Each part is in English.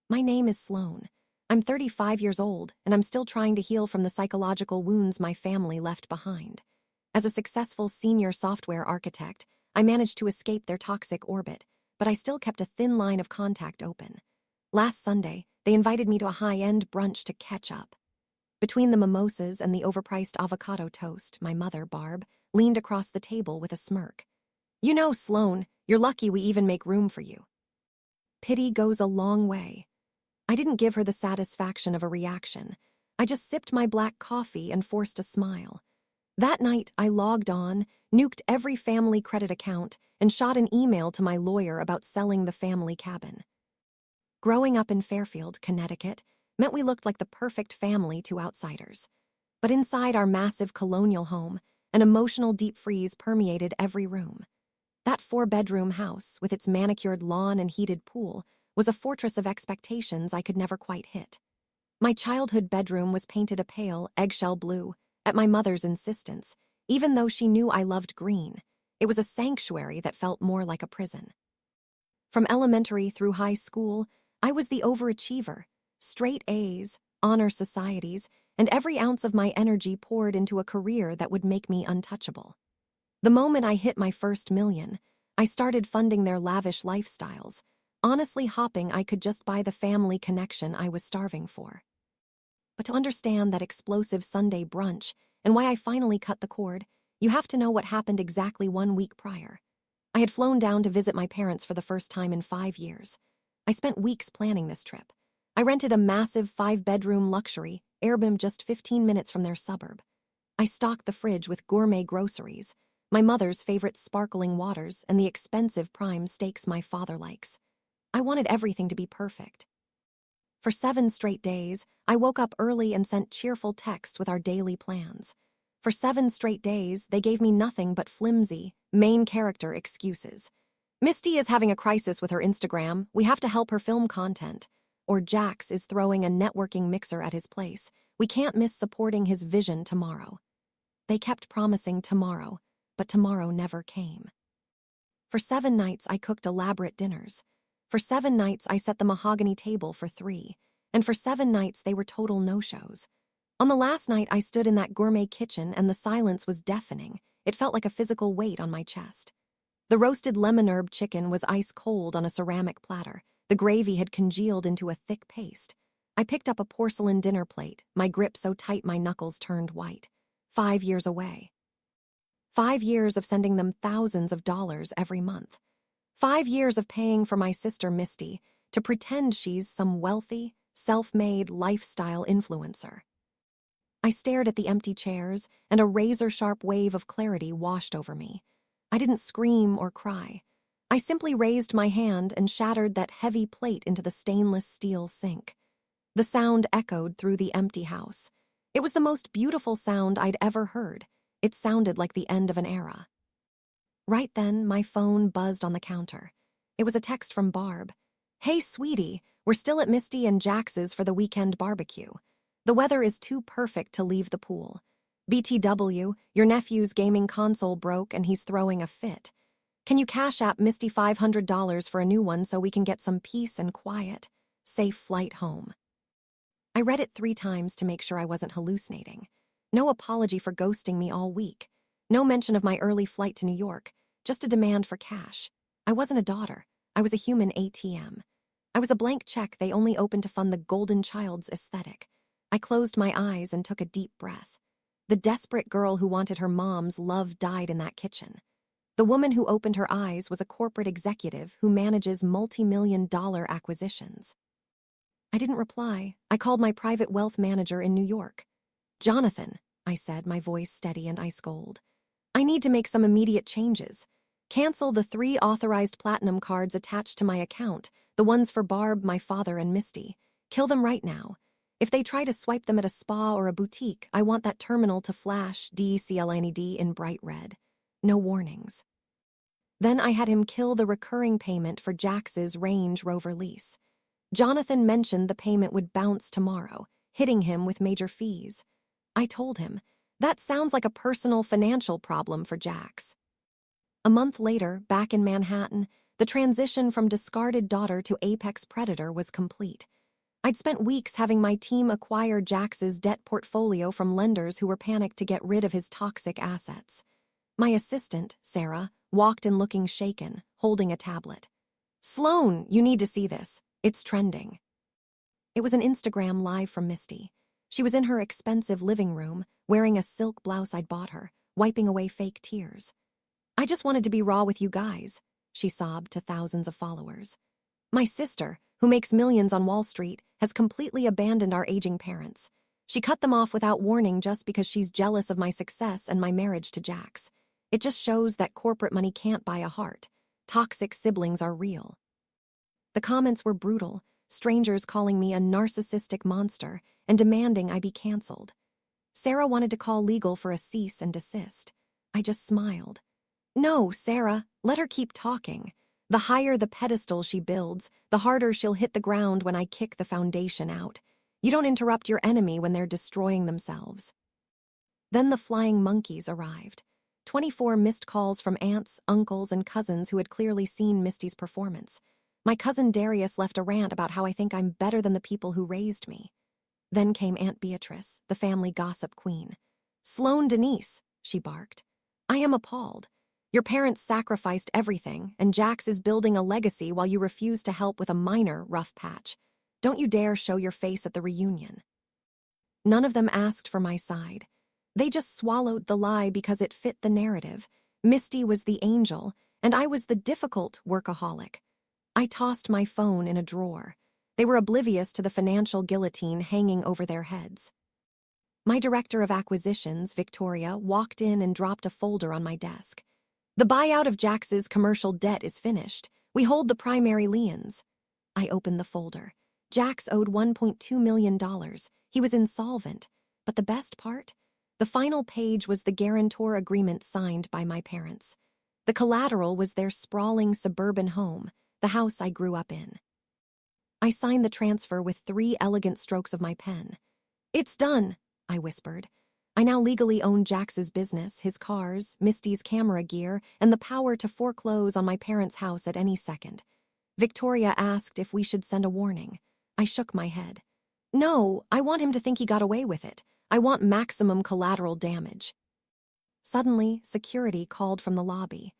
My name is Sloan. I'm 35 years old, and I'm still trying to heal from the psychological wounds my family left behind. As a successful senior software architect, I managed to escape their toxic orbit, but I still kept a thin line of contact open. Last Sunday, they invited me to a high-end brunch to catch up. Between the mimosas and the overpriced avocado toast, my mother, Barb, leaned across the table with a smirk. "You know, Sloan, you're lucky we even make room for you." Pity goes a long way. I didn't give her the satisfaction of a reaction. I just sipped my black coffee and forced a smile. That night, I logged on, nuked every family credit account, and shot an email to my lawyer about selling the family cabin. Growing up in Fairfield, Connecticut, meant we looked like the perfect family to outsiders. But inside our massive colonial home, an emotional deep freeze permeated every room. That 4-bedroom house, with its manicured lawn and heated pool, was a fortress of expectations I could never quite hit. My childhood bedroom was painted a pale, eggshell blue, at my mother's insistence, even though she knew I loved green. It was a sanctuary that felt more like a prison. From elementary through high school, I was the overachiever. Straight A's, honor societies, and every ounce of my energy poured into a career that would make me untouchable. The moment I hit my first million, I started funding their lavish lifestyles, honestly hoping I could just buy the family connection I was starving for. But to understand that explosive Sunday brunch and why I finally cut the cord, you have to know what happened exactly 1 week prior. I had flown down to visit my parents for the first time in 5 years. I spent weeks planning this trip. I rented a massive 5-bedroom luxury, Airbnb just 15 minutes from their suburb. I stocked the fridge with gourmet groceries, my mother's favorite sparkling waters, and the expensive prime steaks my father likes. I wanted everything to be perfect. For 7 straight days, I woke up early and sent cheerful texts with our daily plans. For 7 straight days, they gave me nothing but flimsy, main character excuses. "Misty is having a crisis with her Instagram. We have to help her film content." Or "Jax is throwing a networking mixer at his place. We can't miss supporting his vision tomorrow." They kept promising tomorrow, but tomorrow never came. For 7 nights, I cooked elaborate dinners. For 7 nights, I set the mahogany table for 3. And for 7 nights, they were total no-shows. On the last night, I stood in that gourmet kitchen and the silence was deafening. It felt like a physical weight on my chest. The roasted lemon herb chicken was ice cold on a ceramic platter. The gravy had congealed into a thick paste. I picked up a porcelain dinner plate, my grip so tight my knuckles turned white. 5 years away. 5 years of sending them thousands of dollars every month. 5 years of paying for my sister Misty to pretend she's some wealthy, self-made lifestyle influencer. I stared at the empty chairs, and a razor-sharp wave of clarity washed over me. I didn't scream or cry. I simply raised my hand and shattered that heavy plate into the stainless steel sink. The sound echoed through the empty house. It was the most beautiful sound I'd ever heard. It sounded like the end of an era. Right then, my phone buzzed on the counter. It was a text from Barb. "Hey, sweetie, we're still at Misty and Jax's for the weekend barbecue. The weather is too perfect to leave the pool. BTW, your nephew's gaming console broke and he's throwing a fit. Can you cash app Misty $500 for a new one so we can get some peace and quiet? Safe flight home." I read it 3 times to make sure I wasn't hallucinating. No apology for ghosting me all week. No mention of my early flight to New York. Just a demand for cash. I wasn't a daughter. I was a human ATM. I was a blank check they only opened to fund the golden child's aesthetic. I closed my eyes and took a deep breath. The desperate girl who wanted her mom's love died in that kitchen. The woman who opened her eyes was a corporate executive who manages multi-million-dollar acquisitions. I didn't reply. I called my private wealth manager in New York. "Jonathan," I said, my voice steady and ice cold. "I need to make some immediate changes. Cancel the 3 authorized platinum cards attached to my account, the ones for Barb, my father, and Misty. Kill them right now. If they try to swipe them at a spa or a boutique, I want that terminal to flash DCLNED in bright red. No warnings." Then I had him kill the recurring payment for Jax's Range Rover lease. Jonathan mentioned the payment would bounce tomorrow, hitting him with major fees. I told him, that sounds like a personal financial problem for Jax. A month later, back in Manhattan, The transition from discarded daughter to apex predator was complete. I'd spent weeks having my team acquire Jax's debt portfolio from lenders who were panicked to get rid of his toxic assets. My assistant, Sarah, walked in looking shaken, holding a tablet. "Sloan, you need to see this. It's trending." It was an Instagram live from Misty. She was in her expensive living room, wearing a silk blouse I'd bought her, wiping away fake tears. "I just wanted to be raw with you guys," she sobbed to thousands of followers. "My sister, who makes millions on Wall Street, has completely abandoned our aging parents. She cut them off without warning just because she's jealous of my success and my marriage to Jax. It just shows that corporate money can't buy a heart. Toxic siblings are real." The comments were brutal, strangers calling me a narcissistic monster and demanding I be canceled. Sarah wanted to call legal for a cease and desist. I just smiled. "No, Sarah, let her keep talking. The higher the pedestal she builds, the harder she'll hit the ground when I kick the foundation out. You don't interrupt your enemy when they're destroying themselves." Then the flying monkeys arrived. 24 missed calls from aunts, uncles, and cousins who had clearly seen Misty's performance. My cousin Darius left a rant about how I think I'm better than the people who raised me. Then came Aunt Beatrice, the family gossip queen. "Sloan Denise," she barked. "I am appalled. Your parents sacrificed everything, and Jax is building a legacy while you refuse to help with a minor rough patch. Don't you dare show your face at the reunion." None of them asked for my side. They just swallowed the lie because it fit the narrative. Misty was the angel, and I was the difficult workaholic. I tossed my phone in a drawer. They were oblivious to the financial guillotine hanging over their heads. My director of acquisitions, Victoria, walked in and dropped a folder on my desk. "The buyout of Jax's commercial debt is finished. We hold the primary liens." I opened the folder. Jax owed $1.2 million. He was insolvent. But the best part? The final page was the guarantor agreement signed by my parents. The collateral was their sprawling suburban home, the house I grew up in. I signed the transfer with 3 elegant strokes of my pen. "It's done," I whispered. I now legally owned Jax's business, his cars, Misty's camera gear, and the power to foreclose on my parents' house at any second. Victoria asked if we should send a warning. I shook my head. "No, I want him to think he got away with it. I want maximum collateral damage." Suddenly, security called from the lobby.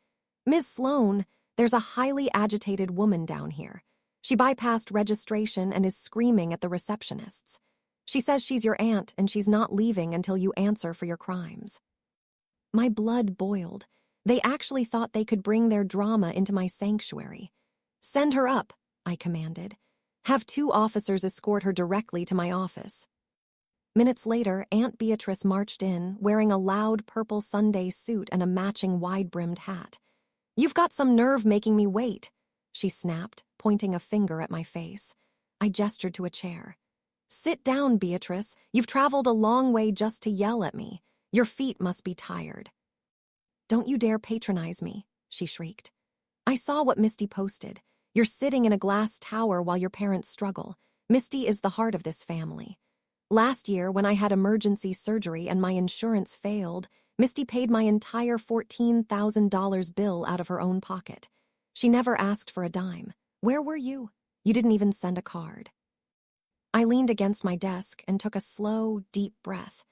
"Ms. Sloan, there's a highly agitated woman down here. She bypassed registration and is screaming at the receptionists. She says she's your aunt and she's not leaving until you answer for your crimes." My blood boiled. They actually thought they could bring their drama into my sanctuary. "Send her up," I commanded. "Have 2 officers escort her directly to my office." Minutes later, Aunt Beatrice marched in, wearing a loud purple Sunday suit and a matching wide-brimmed hat. "You've got some nerve making me wait," she snapped, pointing a finger at my face. I gestured to a chair. "Sit down, Beatrice. You've traveled a long way just to yell at me. Your feet must be tired." "Don't you dare patronize me," she shrieked. "I saw what Misty posted. You're sitting in a glass tower while your parents struggle. Misty is the heart of this family. Last year, when I had emergency surgery and my insurance failed, Misty paid my entire $14,000 bill out of her own pocket. She never asked for a dime. Where were you? You didn't even send a card." I leaned against my desk and took a slow, deep breath.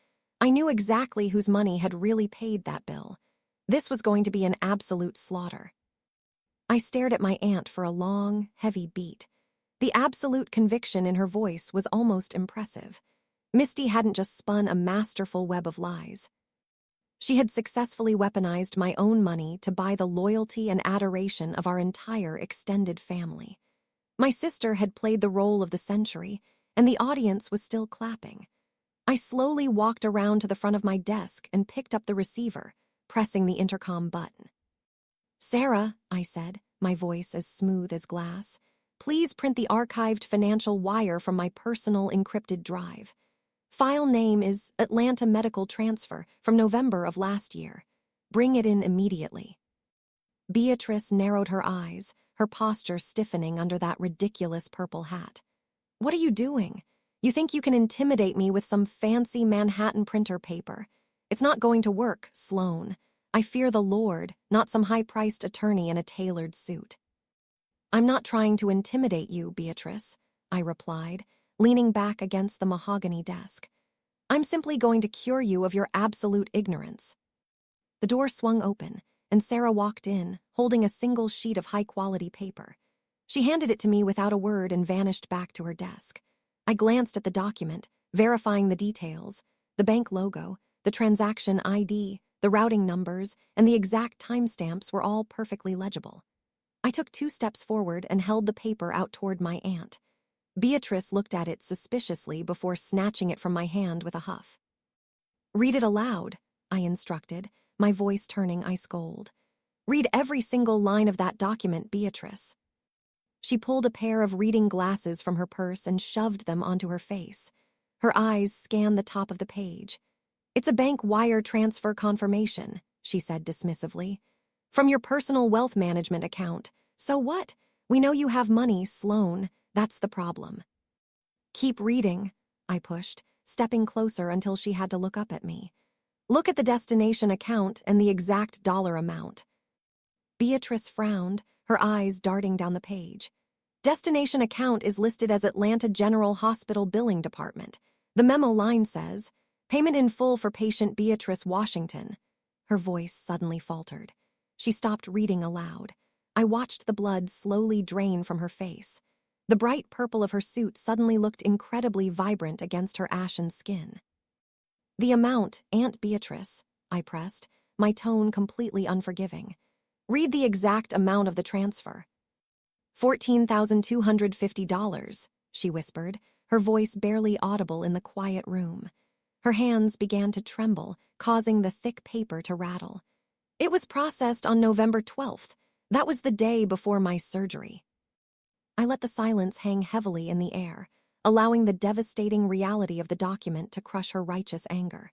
I knew exactly whose money had really paid that bill. This was going to be an absolute slaughter. I stared at my aunt for a long, heavy beat. The absolute conviction in her voice was almost impressive. Misty hadn't just spun a masterful web of lies. She had successfully weaponized my own money to buy the loyalty and adoration of our entire extended family. My sister had played the role of the century, and the audience was still clapping. I slowly walked around to the front of my desk and picked up the receiver, pressing the intercom button. "Sarah," I said, my voice as smooth as glass, "please print the archived financial wire from my personal encrypted drive. File name is Atlanta Medical Transfer from November of last year. Bring it in immediately." Beatrice narrowed her eyes, her posture stiffening under that ridiculous purple hat. "What are you doing? You think you can intimidate me with some fancy Manhattan printer paper? It's not going to work, Sloan. I fear the Lord, not some high-priced attorney in a tailored suit." I'm not trying to intimidate you, Beatrice, I replied, leaning back against the mahogany desk. I'm simply going to cure you of your absolute ignorance. The door swung open, and Sarah walked in, holding a single sheet of high-quality paper. She handed it to me without a word and vanished back to her desk. I glanced at the document, verifying the details, the bank logo, the transaction ID, the routing numbers, and the exact timestamps were all perfectly legible. I took 2 steps forward and held the paper out toward my aunt. Beatrice looked at it suspiciously before snatching it from my hand with a huff. "Read it aloud," I instructed, my voice turning ice cold. "Read every single line of that document, Beatrice." She pulled a pair of reading glasses from her purse and shoved them onto her face. Her eyes scanned the top of the page. "It's a bank wire transfer confirmation," she said dismissively. "From your personal wealth management account. So what? We know you have money, Sloan. That's the problem." "Keep reading," I pushed, stepping closer until she had to look up at me. "Look at the destination account and the exact dollar amount." Beatrice frowned, her eyes darting down the page. "Destination account is listed as Atlanta General Hospital Billing Department. The memo line says, payment in full for patient Beatrice Washington." Her voice suddenly faltered. She stopped reading aloud. I watched the blood slowly drain from her face. The bright purple of her suit suddenly looked incredibly vibrant against her ashen skin. "The amount, Aunt Beatrice," I pressed, my tone completely unforgiving. "Read the exact amount of the transfer." $14,250, she whispered, her voice barely audible in the quiet room. Her hands began to tremble, causing the thick paper to rattle. "It was processed on November 12th. That was the day before my surgery." I let the silence hang heavily in the air, allowing the devastating reality of the document to crush her righteous anger.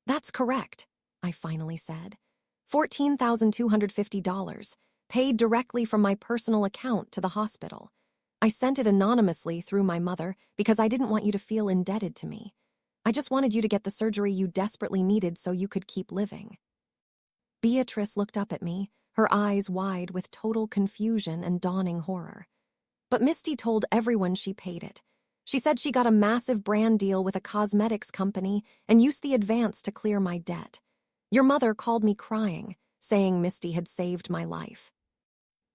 "That's correct," I finally said. $14,250, paid directly from my personal account to the hospital. I sent it anonymously through my mother because I didn't want you to feel indebted to me. I just wanted you to get the surgery you desperately needed so you could keep living." Beatrice looked up at me, her eyes wide with total confusion and dawning horror. "But Misty told everyone she paid it. She said she got a massive brand deal with a cosmetics company and used the advance to clear my debt. Your mother called me crying, saying Misty had saved my life."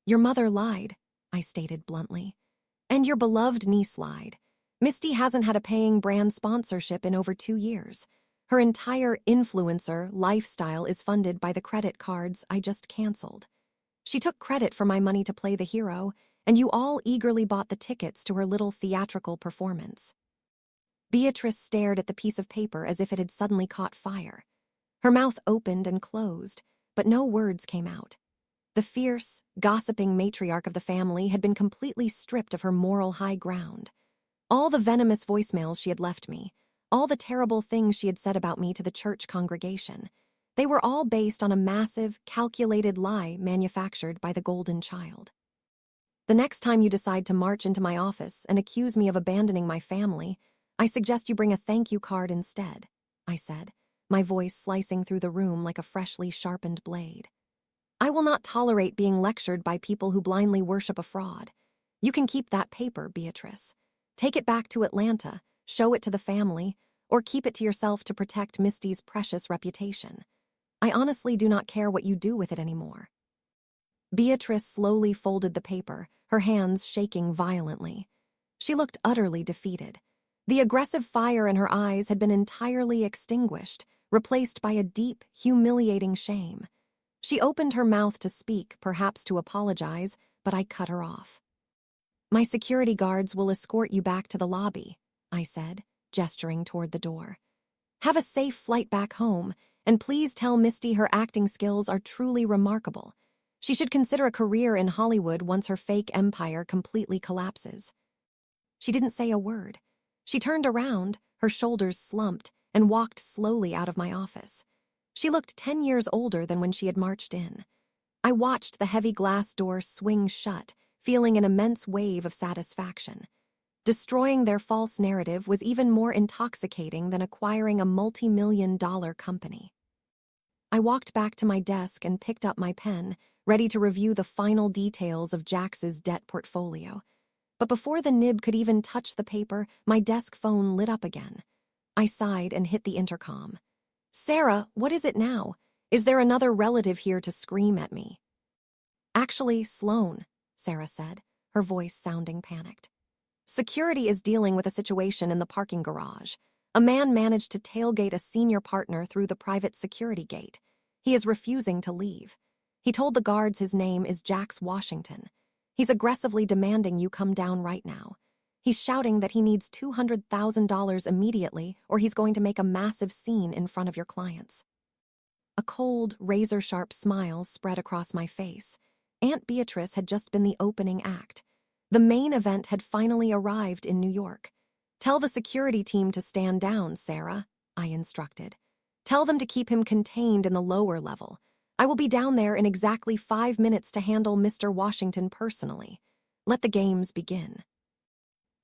"Your mother lied," I stated bluntly. "And your beloved niece lied. Misty hasn't had a paying brand sponsorship in over 2 years. Her entire influencer lifestyle is funded by the credit cards I just canceled. She took credit for my money to play the hero, and you all eagerly bought the tickets to her little theatrical performance." Beatrice stared at the piece of paper as if it had suddenly caught fire. Her mouth opened and closed, but no words came out. The fierce, gossiping matriarch of the family had been completely stripped of her moral high ground. All the venomous voicemails she had left me, all the terrible things she had said about me to the church congregation, they were all based on a massive, calculated lie manufactured by the Golden Child. "The next time you decide to march into my office and accuse me of abandoning my family, I suggest you bring a thank you card instead," I said, my voice slicing through the room like a freshly sharpened blade. "I will not tolerate being lectured by people who blindly worship a fraud. You can keep that paper, Beatrice. Take it back to Atlanta, show it to the family, or keep it to yourself to protect Misty's precious reputation. I honestly do not care what you do with it anymore." Beatrice slowly folded the paper, her hands shaking violently. She looked utterly defeated. The aggressive fire in her eyes had been entirely extinguished, replaced by a deep, humiliating shame. She opened her mouth to speak, perhaps to apologize, but I cut her off. "My security guards will escort you back to the lobby," I said, gesturing toward the door. "Have a safe flight back home, and please tell Misty her acting skills are truly remarkable. She should consider a career in Hollywood once her fake empire completely collapses." She didn't say a word. She turned around, her shoulders slumped, and walked slowly out of my office. She looked 10 years older than when she had marched in. I watched the heavy glass door swing shut, feeling an immense wave of satisfaction. Destroying their false narrative was even more intoxicating than acquiring a multi-million-dollar company. I walked back to my desk and picked up my pen, ready to review the final details of Jax's debt portfolio. But before the nib could even touch the paper, my desk phone lit up again. I sighed and hit the intercom. "Sarah, what is it now? Is there another relative here to scream at me?" "Actually, Sloan," Sarah said, her voice sounding panicked. "Security is dealing with a situation in the parking garage. A man managed to tailgate a senior partner through the private security gate. He is refusing to leave. He told the guards his name is Jax Washington. He's aggressively demanding you come down right now. He's shouting that he needs $200,000 immediately or he's going to make a massive scene in front of your clients." A cold, razor-sharp smile spread across my face. Aunt Beatrice had just been the opening act. The main event had finally arrived in New York. "Tell the security team to stand down, Sarah," I instructed. "Tell them to keep him contained in the lower level. I will be down there in exactly 5 minutes to handle Mr. Washington personally. Let the games begin."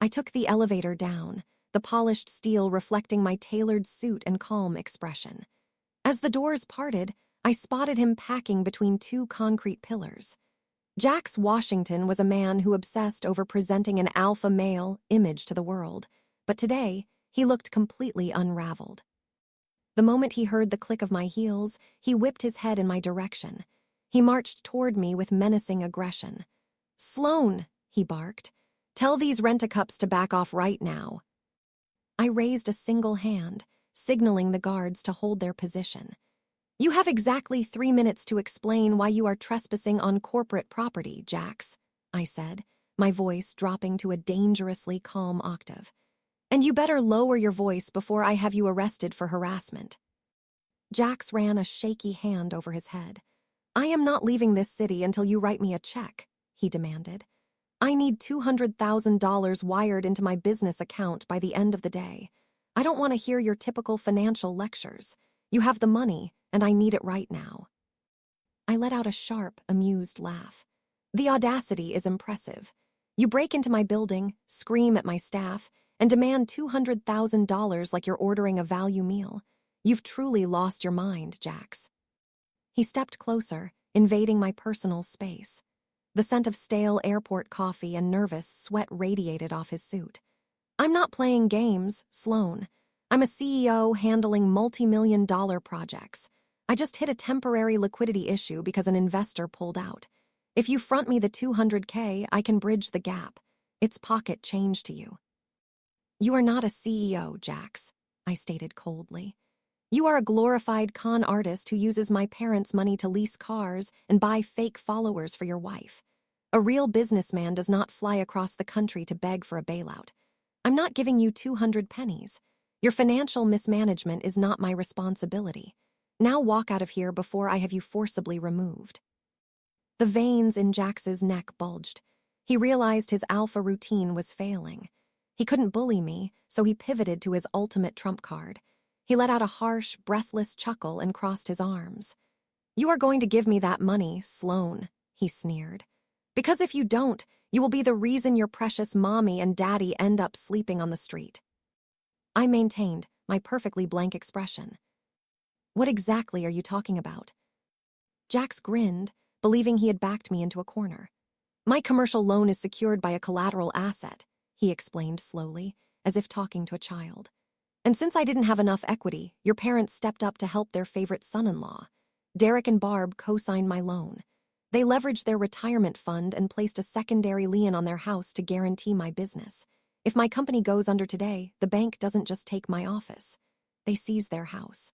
I took the elevator down, the polished steel reflecting my tailored suit and calm expression. As the doors parted, I spotted him packing between two concrete pillars. Jax Washington was a man who obsessed over presenting an alpha male image to the world, but today he looked completely unraveled. The moment he heard the click of my heels, he whipped his head in my direction. He marched toward me with menacing aggression. "Sloan," he barked, "tell these rent-a-cups to back off right now." I raised a single hand, signaling the guards to hold their position. "You have exactly 3 minutes to explain why you are trespassing on corporate property, Jax," I said, my voice dropping to a dangerously calm octave. "And you better lower your voice before I have you arrested for harassment." Jax ran a shaky hand over his head. "I am not leaving this city until you write me a check," he demanded. "I need $200,000 wired into my business account by the end of the day. I don't want to hear your typical financial lectures. You have the money, and I need it right now." I let out a sharp, amused laugh. "The audacity is impressive. You break into my building, scream at my staff, and demand $200,000 like you're ordering a value meal. You've truly lost your mind, Jax." He stepped closer, invading my personal space. The scent of stale airport coffee and nervous sweat radiated off his suit. "I'm not playing games, Sloan. I'm a CEO handling multi-million-dollar projects. I just hit a temporary liquidity issue because an investor pulled out. If you front me the $200K, I can bridge the gap. It's pocket change to you." "You are not a CEO, Jax," I stated coldly. "You are a glorified con artist who uses my parents' money to lease cars and buy fake followers for your wife. A real businessman does not fly across the country to beg for a bailout. I'm not giving you 200 pennies. Your financial mismanagement is not my responsibility. Now walk out of here before I have you forcibly removed." The veins in Jax's neck bulged. He realized his alpha routine was failing. He couldn't bully me, so he pivoted to his ultimate trump card. He let out a harsh, breathless chuckle and crossed his arms. "You are going to give me that money, Sloan," he sneered. "Because if you don't, you will be the reason your precious mommy and daddy end up sleeping on the street." I maintained my perfectly blank expression. "What exactly are you talking about?" Jax grinned, believing he had backed me into a corner. "My commercial loan is secured by a collateral asset," he explained slowly, as if talking to a child. "And since I didn't have enough equity, your parents stepped up to help their favorite son-in-law. Derek and Barb co-signed my loan. They leveraged their retirement fund and placed a secondary lien on their house to guarantee my business. If my company goes under today, the bank doesn't just take my office. They seize their house.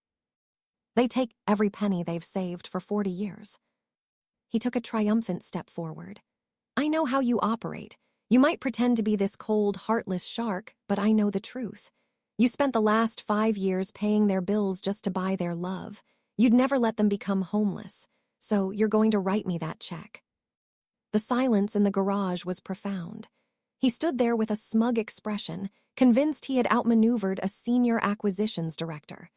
They take every penny they've saved for 40 years. He took a triumphant step forward. "I know how you operate. You might pretend to be this cold, heartless shark, but I know the truth. You spent the last 5 years paying their bills just to buy their love. You'd never let them become homeless, so you're going to write me that check." The silence in the garage was profound. He stood there with a smug expression, convinced he had outmaneuvered a senior acquisitions director.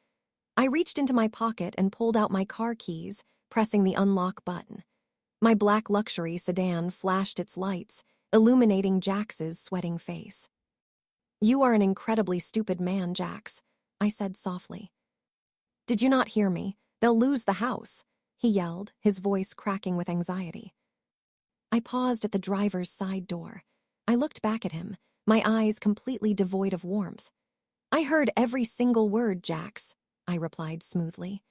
I reached into my pocket and pulled out my car keys, pressing the unlock button. My black luxury sedan flashed its lights, illuminating Jax's sweating face. "You are an incredibly stupid man, Jax," I said softly. "Did you not hear me? They'll lose the house, he yelled, his voice cracking with anxiety. I paused at the driver's side door. I looked back at him, my eyes completely devoid of warmth. I heard every single word, Jax, I replied smoothly.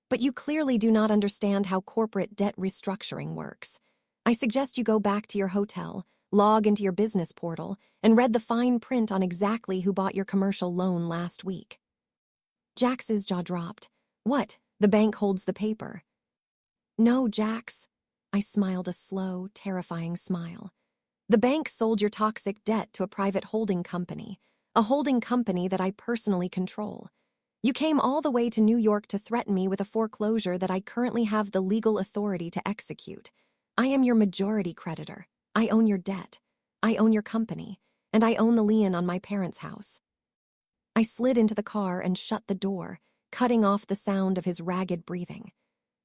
But you clearly do not understand how corporate debt restructuring works. I suggest you go back to your hotel, log into your business portal, and read the fine print on exactly who bought your commercial loan last week. Jax's jaw dropped. What? The bank holds the paper. No, Jax. I smiled a slow, terrifying smile. The bank sold your toxic debt to a private holding company, a holding company that I personally control. You came all the way to New York to threaten me with a foreclosure that I currently have the legal authority to execute. I am your majority creditor. I own your debt. I own your company. And I own the lien on my parents' house. I slid into the car and shut the door, cutting off the sound of his ragged breathing.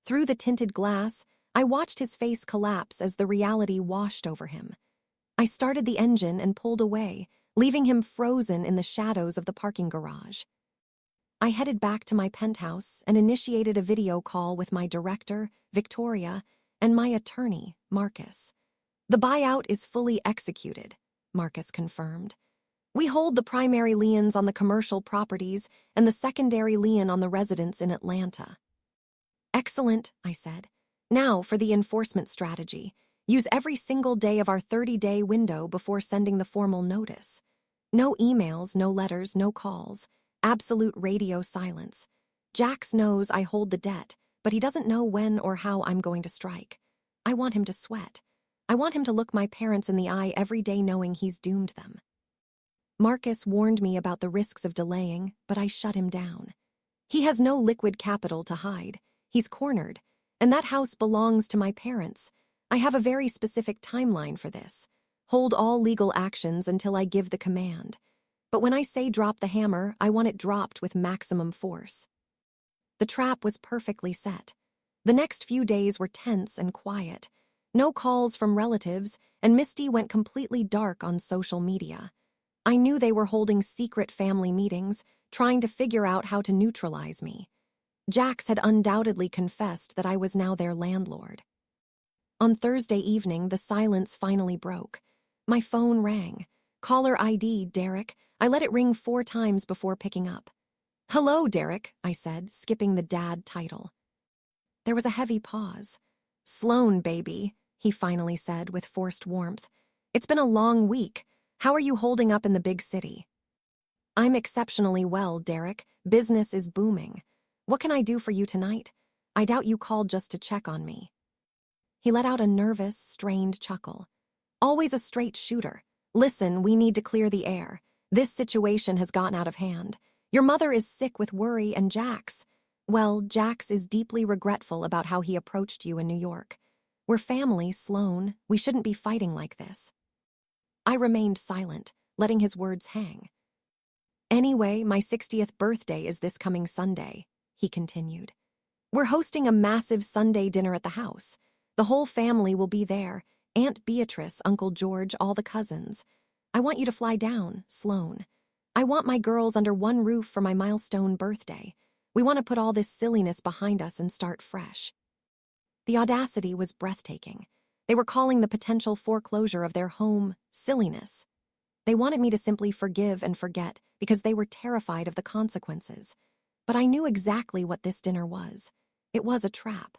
Through the tinted glass, I watched his face collapse as the reality washed over him. I started the engine and pulled away, leaving him frozen in the shadows of the parking garage. I headed back to my penthouse and initiated a video call with my director, Victoria, and my attorney, Marcus. The buyout is fully executed, Marcus confirmed. We hold the primary liens on the commercial properties and the secondary lien on the residence in Atlanta. Excellent, I said. Now for the enforcement strategy. Use every single day of our 30-day window before sending the formal notice. No emails, no letters, no calls. Absolute radio silence. Jax knows I hold the debt, but he doesn't know when or how I'm going to strike. I want him to sweat. I want him to look my parents in the eye every day knowing he's doomed them. Marcus warned me about the risks of delaying, but I shut him down. He has no liquid capital to hide. He's cornered, and that house belongs to my parents. I have a very specific timeline for this. Hold all legal actions until I give the command. But when I say drop the hammer, I want it dropped with maximum force. The trap was perfectly set. The next few days were tense and quiet. No calls from relatives, and Misty went completely dark on social media. I knew they were holding secret family meetings, trying to figure out how to neutralize me. Jax had undoubtedly confessed that I was now their landlord. On Thursday evening, the silence finally broke. My phone rang. Caller ID, Derek. I let it ring 4 times before picking up. Hello, Derek, I said, skipping the dad title. There was a heavy pause. Sloan, baby, he finally said with forced warmth. It's been a long week. How are you holding up in the big city? I'm exceptionally well, Derek. Business is booming. What can I do for you tonight? I doubt you called just to check on me. He let out a nervous, strained chuckle. Always a straight shooter. Listen, we need to clear the air. This situation has gotten out of hand. Your mother is sick with worry and Jax. Well, Jax is deeply regretful about how he approached you in New York. We're family, Sloan. We shouldn't be fighting like this. I remained silent, letting his words hang. Anyway, my 60th birthday is this coming Sunday, he continued. We're hosting a massive Sunday dinner at the house. The whole family will be there. Aunt Beatrice, Uncle George, all the cousins. I want you to fly down, Sloan. I want my girls under one roof for my milestone birthday. We want to put all this silliness behind us and start fresh. The audacity was breathtaking. They were calling the potential foreclosure of their home silliness. They wanted me to simply forgive and forget because they were terrified of the consequences. But I knew exactly what this dinner was. It was a trap.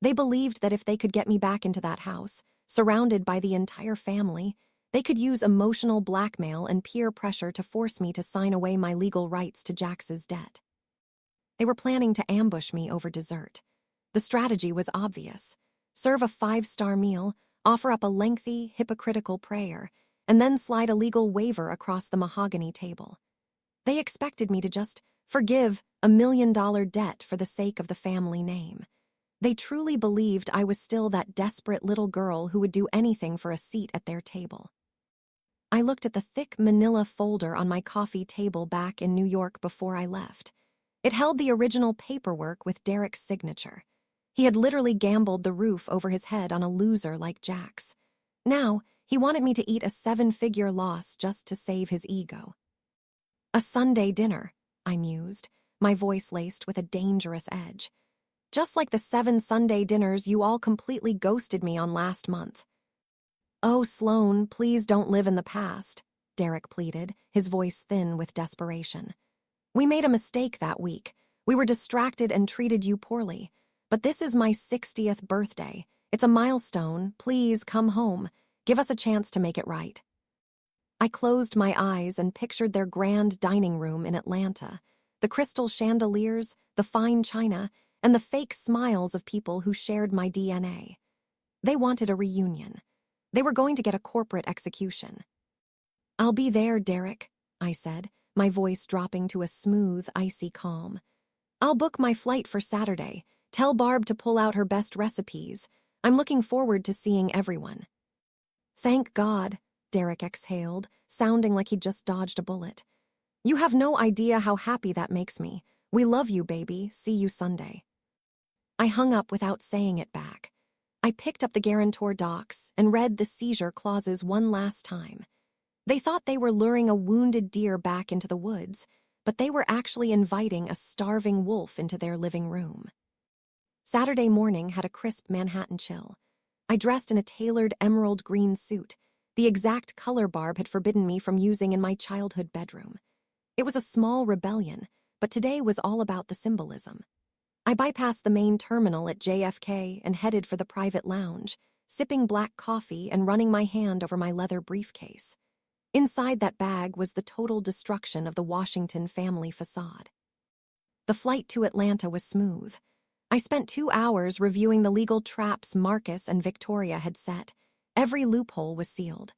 They believed that if they could get me back into that house, surrounded by the entire family, they could use emotional blackmail and peer pressure to force me to sign away my legal rights to Jax's debt. They were planning to ambush me over dessert. The strategy was obvious. Serve a 5-star meal, offer up a lengthy, hypocritical prayer, and then slide a legal waiver across the mahogany table. They expected me to just forgive $1 million debt for the sake of the family name. They truly believed I was still that desperate little girl who would do anything for a seat at their table. I looked at the thick manila folder on my coffee table back in New York before I left. It held the original paperwork with Derek's signature. He had literally gambled the roof over his head on a loser like Jax. Now, he wanted me to eat a 7-figure loss just to save his ego. A Sunday dinner, I mused, my voice laced with a dangerous edge. Just like the 7 Sunday dinners you all completely ghosted me on last month. Oh, Sloane, please don't live in the past, Derek pleaded, his voice thin with desperation. We made a mistake that week. We were distracted and treated you poorly. But this is my 60th birthday. It's a milestone. Please come home. Give us a chance to make it right. I closed my eyes and pictured their grand dining room in Atlanta, the crystal chandeliers, the fine china, and the fake smiles of people who shared my DNA. They wanted a reunion. They were going to get a corporate execution. I'll be there, Derek, I said, my voice dropping to a smooth, icy calm. I'll book my flight for Saturday. Tell Barb to pull out her best recipes. I'm looking forward to seeing everyone. Thank God, Derek exhaled, sounding like he'd just dodged a bullet. You have no idea how happy that makes me. We love you, baby. See you Sunday. I hung up without saying it back. I picked up the guarantor docs and read the seizure clauses one last time. They thought they were luring a wounded deer back into the woods, but they were actually inviting a starving wolf into their living room. Saturday morning had a crisp Manhattan chill. I dressed in a tailored emerald green suit, the exact color Barb had forbidden me from using in my childhood bedroom. It was a small rebellion, but today was all about the symbolism. I bypassed the main terminal at JFK and headed for the private lounge, sipping black coffee and running my hand over my leather briefcase. Inside that bag was the total destruction of the Washington family facade. The flight to Atlanta was smooth. I spent 2 hours reviewing the legal traps Marcus and Victoria had set. Every loophole was sealed.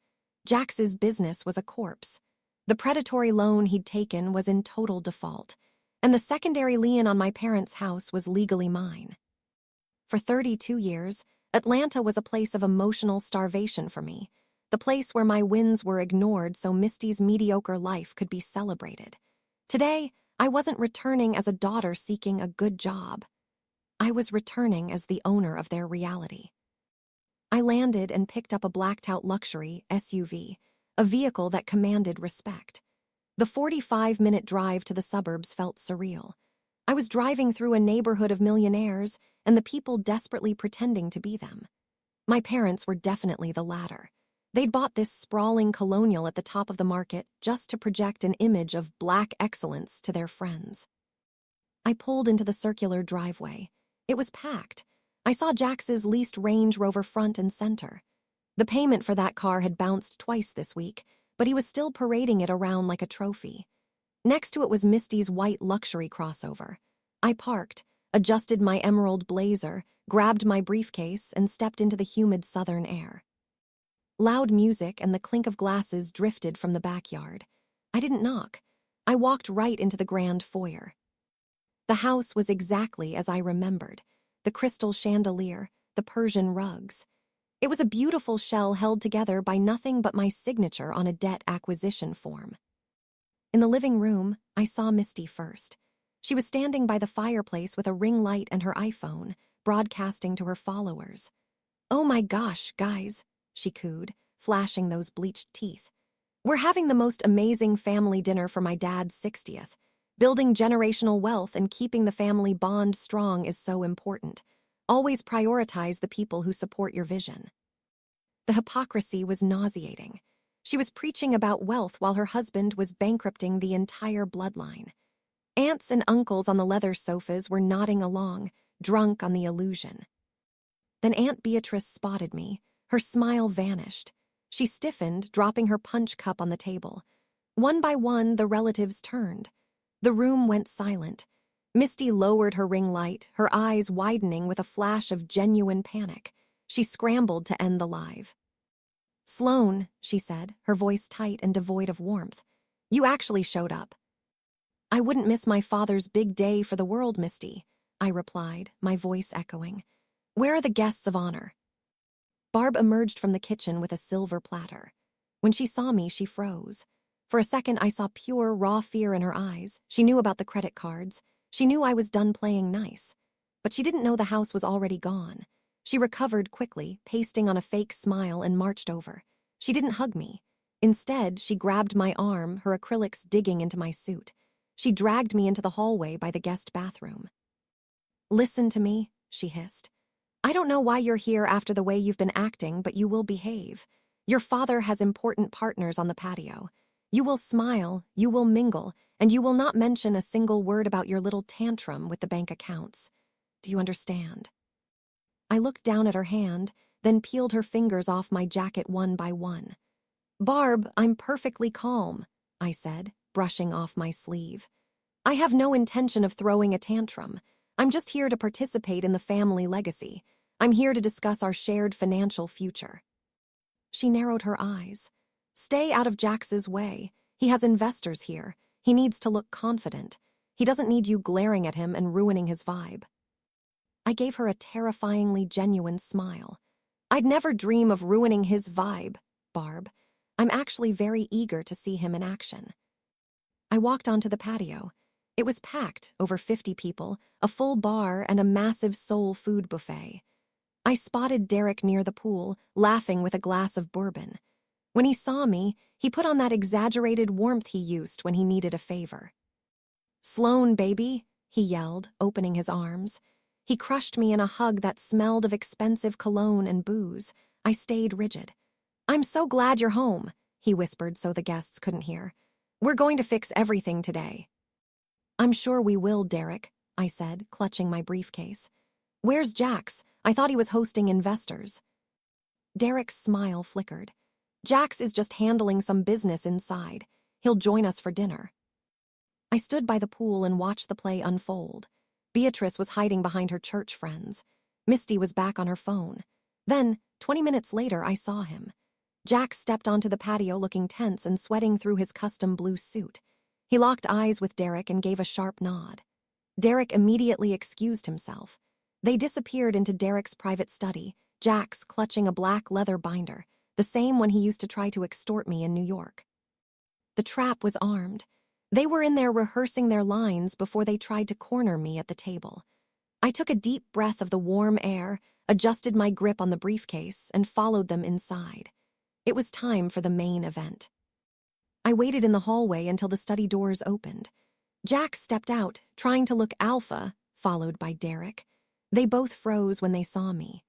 Jax's business was a corpse. The predatory loan he'd taken was in total default, and the secondary lien on my parents' house was legally mine. For 32 years, Atlanta was a place of emotional starvation for me, the place where my wins were ignored so Misty's mediocre life could be celebrated. Today, I wasn't returning as a daughter seeking a good job. I was returning as the owner of their reality. I landed and picked up a blacked-out luxury SUV, a vehicle that commanded respect. The 45-minute drive to the suburbs felt surreal. I was driving through a neighborhood of millionaires and the people desperately pretending to be them. My parents were definitely the latter. They'd bought this sprawling colonial at the top of the market just to project an image of black excellence to their friends. I pulled into the circular driveway. It was packed. I saw Jax's leased Range Rover front and center. The payment for that car had bounced twice this week, but he was still parading it around like a trophy. Next to it was Misty's white luxury crossover. I parked, adjusted my emerald blazer, grabbed my briefcase, and stepped into the humid southern air. Loud music and the clink of glasses drifted from the backyard. I didn't knock. I walked right into the grand foyer. The house was exactly as I remembered. The crystal chandelier, the Persian rugs. It was a beautiful shell held together by nothing but my signature on a debt acquisition form. In the living room, I saw Misty first. She was standing by the fireplace with a ring light and her iPhone, broadcasting to her followers. "Oh my gosh, guys," she cooed, flashing those bleached teeth. "We're having the most amazing family dinner for my dad's 60th. Building generational wealth and keeping the family bond strong is so important. Always prioritize the people who support your vision." The hypocrisy was nauseating. She was preaching about wealth while her husband was bankrupting the entire bloodline. Aunts and uncles on the leather sofas were nodding along, drunk on the illusion. Then Aunt Beatrice spotted me. Her smile vanished. She stiffened, dropping her punch cup on the table. One by one, the relatives turned. The room went silent. Misty lowered her ring light, her eyes widening with a flash of genuine panic. She scrambled to end the live. "Sloane," she said, her voice tight and devoid of warmth. "You actually showed up." "I wouldn't miss my father's big day for the world, Misty," I replied, my voice echoing. "Where are the guests of honor?" Barb emerged from the kitchen with a silver platter. When she saw me, she froze. For a second, I saw pure, raw fear in her eyes. She knew about the credit cards. She knew I was done playing nice. But she didn't know the house was already gone. She recovered quickly, pasting on a fake smile, and marched over. She didn't hug me. Instead, she grabbed my arm, her acrylics digging into my suit. She dragged me into the hallway by the guest bathroom. Listen to me, she hissed. I don't know why you're here after the way you've been acting, but you will behave. Your father has important partners on the patio. You will smile, you will mingle, and you will not mention a single word about your little tantrum with the bank accounts. Do you understand? I looked down at her hand, then peeled her fingers off my jacket one by one. Barb, I'm perfectly calm, I said, brushing off my sleeve. I have no intention of throwing a tantrum. I'm just here to participate in the family legacy. I'm here to discuss our shared financial future. She narrowed her eyes. Stay out of Jax's way. He has investors here. He needs to look confident. He doesn't need you glaring at him and ruining his vibe. I gave her a terrifyingly genuine smile. I'd never dream of ruining his vibe, Barb. I'm actually very eager to see him in action. I walked onto the patio. It was packed, over 50 people, a full bar, and a massive soul food buffet. I spotted Derek near the pool, laughing with a glass of bourbon. When he saw me, he put on that exaggerated warmth he used when he needed a favor. Sloan, baby, he yelled, opening his arms. He crushed me in a hug that smelled of expensive cologne and booze. I stayed rigid. I'm so glad you're home, he whispered so the guests couldn't hear. We're going to fix everything today. I'm sure we will, Derek, I said, clutching my briefcase. Where's Jax? I thought he was hosting investors. Derek's smile flickered. Jax is just handling some business inside. He'll join us for dinner. I stood by the pool and watched the play unfold. Beatrice was hiding behind her church friends. Misty was back on her phone. Then, 20 minutes later, I saw him. Jax stepped onto the patio looking tense and sweating through his custom blue suit. He locked eyes with Derek and gave a sharp nod. Derek immediately excused himself. They disappeared into Derek's private study, Jax clutching a black leather binder, the same one he used to try to extort me in New York. The trap was armed. They were in there rehearsing their lines before they tried to corner me at the table. I took a deep breath of the warm air, adjusted my grip on the briefcase, and followed them inside. It was time for the main event. I waited in the hallway until the study doors opened. Jax stepped out, trying to look alpha, followed by Derek. They both froze when they saw me.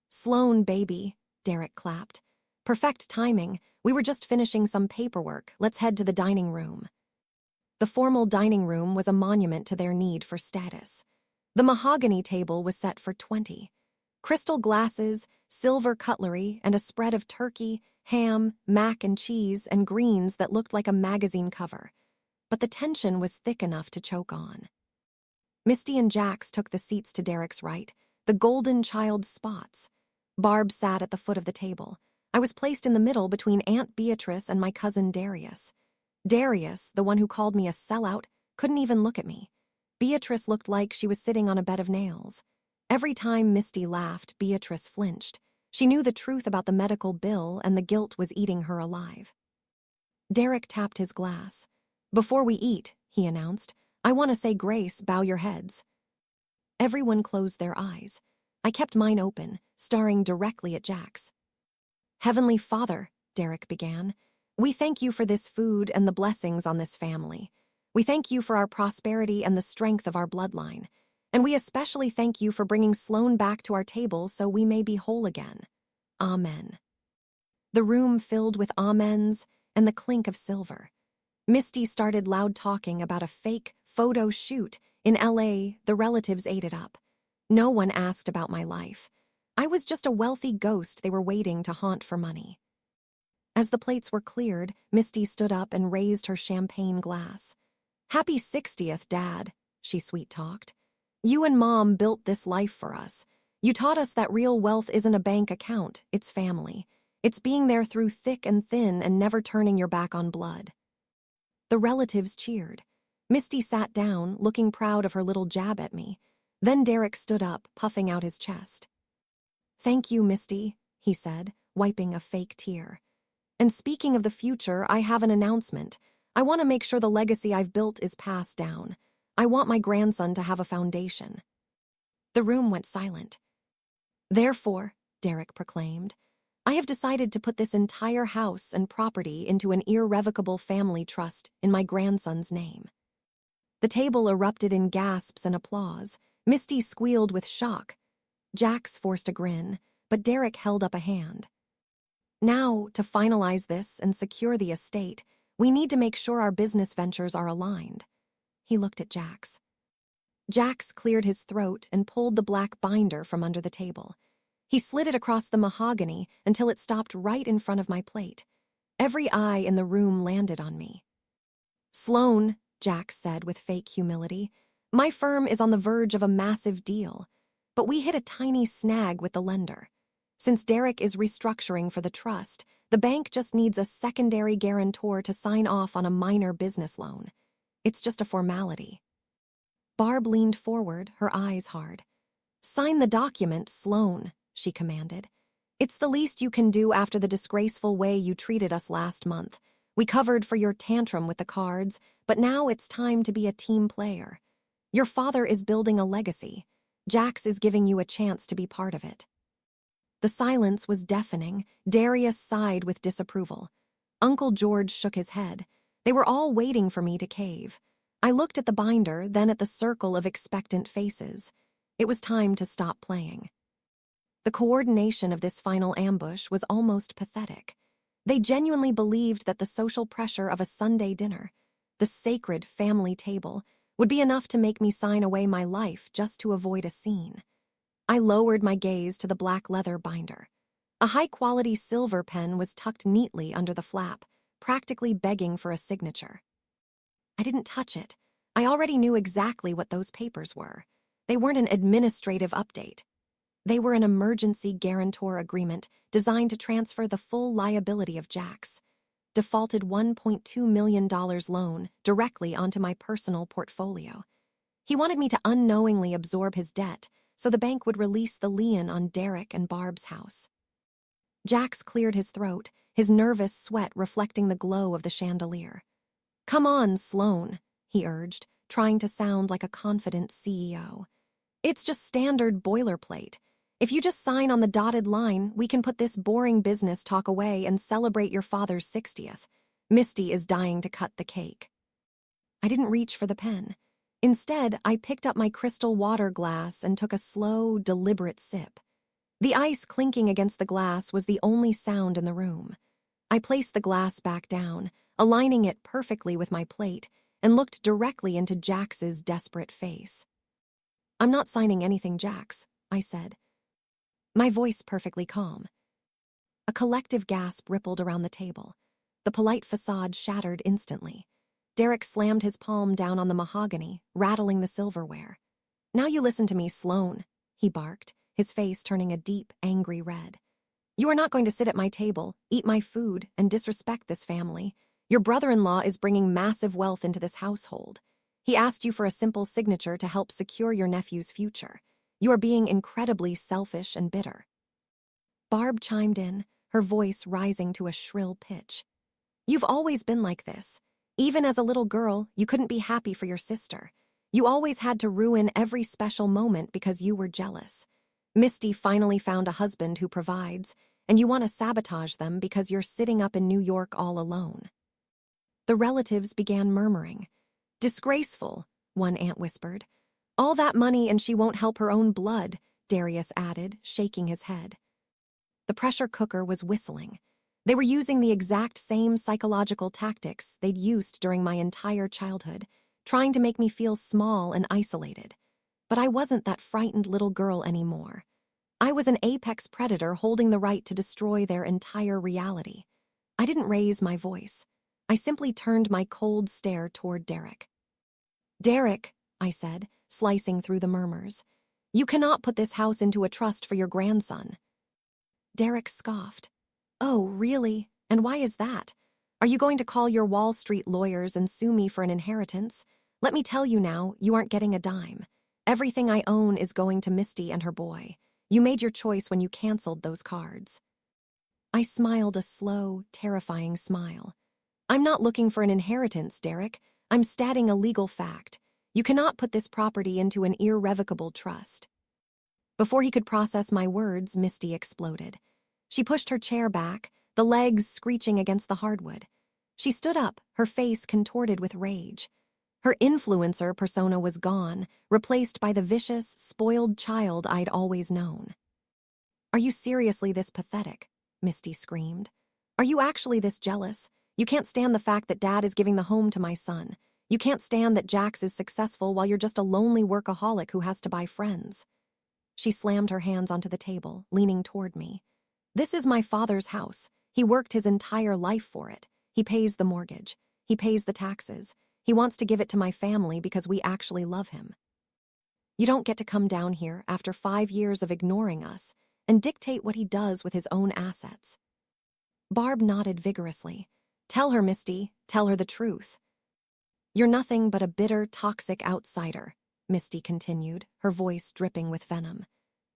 Sloan, baby, Derek clapped. Perfect timing. We were just finishing some paperwork. Let's head to the dining room. The formal dining room was a monument to their need for status. The mahogany table was set for 20. Crystal glasses, silver cutlery, and a spread of turkey, ham, mac and cheese, and greens that looked like a magazine cover. But the tension was thick enough to choke on. Misty and Jax took the seats to Derek's right, the golden child spots. Barb sat at the foot of the table. I was placed in the middle between Aunt Beatrice and my cousin Darius. Darius, the one who called me a sellout, couldn't even look at me. Beatrice looked like she was sitting on a bed of nails. Every time Misty laughed, Beatrice flinched. She knew the truth about the medical bill, and the guilt was eating her alive. Derek tapped his glass. Before we eat, he announced, I want to say grace, bow your heads. Everyone closed their eyes. I kept mine open, staring directly at Jax. Heavenly Father, Derek began, we thank you for this food and the blessings on this family. We thank you for our prosperity and the strength of our bloodline. And we especially thank you for bringing Sloan back to our table so we may be whole again. Amen. The room filled with amens and the clink of silver. Misty started loud talking about a fake photo shoot. In LA, the relatives ate it up. No one asked about my life. I was just a wealthy ghost they were waiting to haunt for money. As the plates were cleared, Misty stood up and raised her champagne glass. Happy 60th, Dad, she sweet-talked. You and Mom built this life for us. You taught us that real wealth isn't a bank account, it's family. It's being there through thick and thin and never turning your back on blood. The relatives cheered. Misty sat down, looking proud of her little jab at me. Then Derek stood up, puffing out his chest. Thank you, Misty, he said, wiping a fake tear. And speaking of the future, I have an announcement. I want to make sure the legacy I've built is passed down. I want my grandson to have a foundation. The room went silent. Therefore, Derek proclaimed, I have decided to put this entire house and property into an irrevocable family trust in my grandson's name. The table erupted in gasps and applause. Misty squealed with shock. Jax forced a grin, but Derek held up a hand. Now, to finalize this and secure the estate, we need to make sure our business ventures are aligned. He looked at Jax. Jax cleared his throat and pulled the black binder from under the table. He slid it across the mahogany until it stopped right in front of my plate. Every eye in the room landed on me. "Sloan," Jax said with fake humility, "my firm is on the verge of a massive deal, but we hit a tiny snag with the lender. Since Derek is restructuring for the trust, the bank just needs a secondary guarantor to sign off on a minor business loan. It's just a formality." Barb leaned forward, her eyes hard. "Sign the document, Sloan," she commanded. "It's the least you can do after the disgraceful way you treated us last month. We covered for your tantrum with the cards, but now it's time to be a team player. Your father is building a legacy. Jax is giving you a chance to be part of it." The silence was deafening. Darius sighed with disapproval. Uncle George shook his head. They were all waiting for me to cave. I looked at the binder, then at the circle of expectant faces. It was time to stop playing. The coordination of this final ambush was almost pathetic. They genuinely believed that the social pressure of a Sunday dinner, the sacred family table, would be enough to make me sign away my life just to avoid a scene. I lowered my gaze to the black leather binder. A high-quality silver pen was tucked neatly under the flap, practically begging for a signature. I didn't touch it. I already knew exactly what those papers were. They weren't an administrative update. They were an emergency guarantor agreement designed to transfer the full liability of Jax. Defaulted $1.2 million loan directly onto my personal portfolio. He wanted me to unknowingly absorb his debt so the bank would release the lien on Derek and Barb's house. Jax cleared his throat, his nervous sweat reflecting the glow of the chandelier. "Come on, Sloan," he urged, trying to sound like a confident CEO. "It's just standard boilerplate. If you just sign on the dotted line, we can put this boring business talk away and celebrate your father's 60th. Misty is dying to cut the cake." I didn't reach for the pen. Instead, I picked up my crystal water glass and took a slow, deliberate sip. The ice clinking against the glass was the only sound in the room. I placed the glass back down, aligning it perfectly with my plate, and looked directly into Jax's desperate face. "I'm not signing anything, Jax," I said, my voice perfectly calm. A collective gasp rippled around the table. The polite facade shattered instantly. Derek slammed his palm down on the mahogany, rattling the silverware. "Now you listen to me, Sloan," he barked, his face turning a deep, angry red. "You are not going to sit at my table, eat my food, and disrespect this family. Your brother-in-law is bringing massive wealth into this household. He asked you for a simple signature to help secure your nephew's future. You are being incredibly selfish and bitter." Barb chimed in, her voice rising to a shrill pitch. "You've always been like this. Even as a little girl, you couldn't be happy for your sister. You always had to ruin every special moment because you were jealous. Misty finally found a husband who provides, and you want to sabotage them because you're sitting up in New York all alone." The relatives began murmuring. "Disgraceful," one aunt whispered. "All that money and she won't help her own blood," Darius added, shaking his head. The pressure cooker was whistling. They were using the exact same psychological tactics they'd used during my entire childhood, trying to make me feel small and isolated. But I wasn't that frightened little girl anymore. I was an apex predator holding the right to destroy their entire reality. I didn't raise my voice. I simply turned my cold stare toward Derek. "Derek," I said, slicing through the murmurs, "you cannot put this house into a trust for your grandson." Derek scoffed. "Oh, really? And why is that? Are you going to call your Wall Street lawyers and sue me for an inheritance? Let me tell you now, you aren't getting a dime. Everything I own is going to Misty and her boy. You made your choice when you canceled those cards." I smiled a slow, terrifying smile. "I'm not looking for an inheritance, Derek. I'm stating a legal fact. You cannot put this property into an irrevocable trust." Before he could process my words, Misty exploded. She pushed her chair back, the legs screeching against the hardwood. She stood up, her face contorted with rage. Her influencer persona was gone, replaced by the vicious, spoiled child I'd always known. "Are you seriously this pathetic?" Misty screamed. "Are you actually this jealous? You can't stand the fact that Dad is giving the home to my son. You can't stand that Jax is successful while you're just a lonely workaholic who has to buy friends." She slammed her hands onto the table, leaning toward me. "This is my father's house. He worked his entire life for it. He pays the mortgage. He pays the taxes. He wants to give it to my family because we actually love him. You don't get to come down here after 5 years of ignoring us and dictate what he does with his own assets." Barb nodded vigorously. "Tell her, Misty. Tell her the truth." "You're nothing but a bitter, toxic outsider," Misty continued, her voice dripping with venom.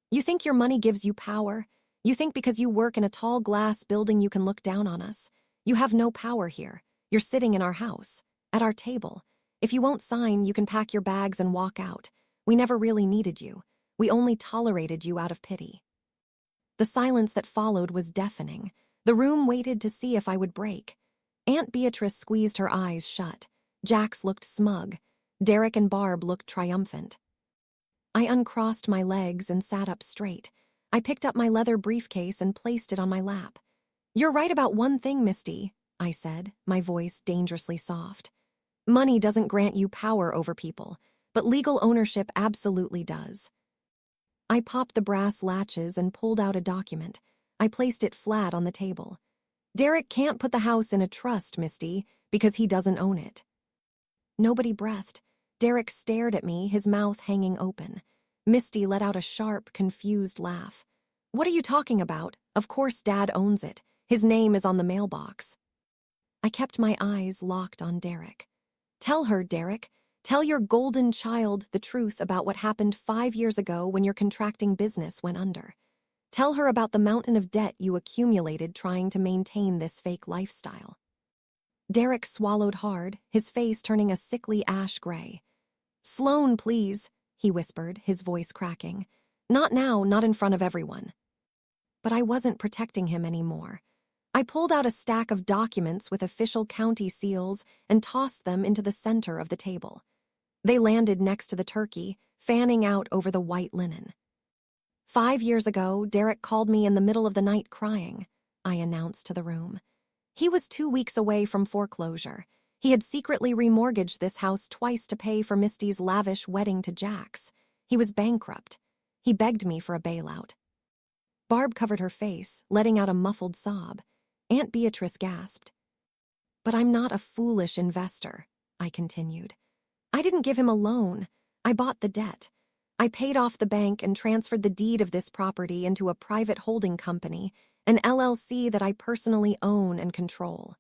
"You think your money gives you power? You think because you work in a tall glass building you can look down on us? You have no power here. You're sitting in our house, at our table. If you won't sign, you can pack your bags and walk out. We never really needed you. We only tolerated you out of pity." The silence that followed was deafening. The room waited to see if I would break. Aunt Beatrice squeezed her eyes shut. Jax looked smug. Derek and Barb looked triumphant. I uncrossed my legs and sat up straight. I picked up my leather briefcase and placed it on my lap. "You're right about one thing, Misty," I said, my voice dangerously soft. "Money doesn't grant you power over people, but legal ownership absolutely does." I popped the brass latches and pulled out a document. I placed it flat on the table. "Derek can't put the house in a trust, Misty, because he doesn't own it." Nobody breathed. Derek stared at me, his mouth hanging open. Misty let out a sharp, confused laugh. "What are you talking about? Of course Dad owns it. His name is on the mailbox." I kept my eyes locked on Derek. "Tell her, Derek. Tell your golden child the truth about what happened 5 years ago when your contracting business went under. Tell her about the mountain of debt you accumulated trying to maintain this fake lifestyle." Derek swallowed hard, his face turning a sickly ash gray. "Sloan, please," he whispered, his voice cracking. "Not now, not in front of everyone." But I wasn't protecting him anymore. I pulled out a stack of documents with official county seals and tossed them into the center of the table. They landed next to the turkey, fanning out over the white linen. "5 years ago, Derek called me in the middle of the night crying," I announced to the room. He was 2 weeks away from foreclosure. He had secretly remortgaged this house twice to pay for Misty's lavish wedding to Jax. He was bankrupt. He begged me for a bailout. Barb covered her face, letting out a muffled sob. Aunt Beatrice gasped. "But I'm not a foolish investor," I continued. "I didn't give him a loan. I bought the debt. I paid off the bank and transferred the deed of this property into a private holding company, an LLC that I personally own and control."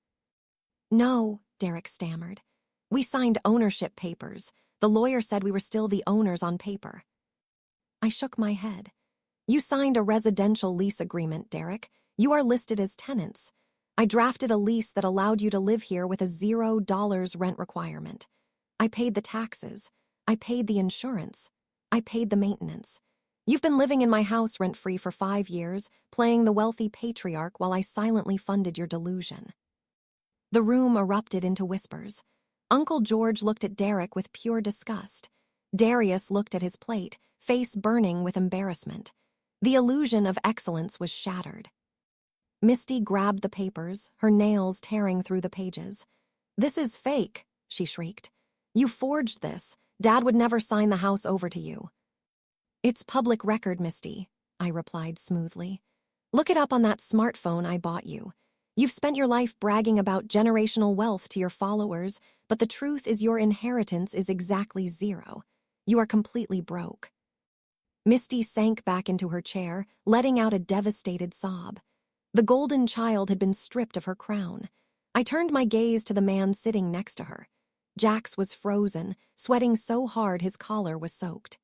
"No," Derek stammered. "We signed ownership papers. The lawyer said we were still the owners on paper." I shook my head. "You signed a residential lease agreement, Derek. You are listed as tenants. I drafted a lease that allowed you to live here with a $0 rent requirement. I paid the taxes. I paid the insurance. I paid the maintenance. You've been living in my house rent-free for 5 years, playing the wealthy patriarch while I silently funded your delusion." The room erupted into whispers. Uncle George looked at Derek with pure disgust. Darius looked at his plate, face burning with embarrassment. The illusion of excellence was shattered. Misty grabbed the papers, her nails tearing through the pages. "This is fake," she shrieked. "You forged this. Dad would never sign the house over to you." "It's public record, Misty," I replied smoothly. "Look it up on that smartphone I bought you. You've spent your life bragging about generational wealth to your followers, but the truth is your inheritance is exactly 0. You are completely broke." Misty sank back into her chair, letting out a devastated sob. The golden child had been stripped of her crown. I turned my gaze to the man sitting next to her. Jax was frozen, sweating so hard his collar was soaked.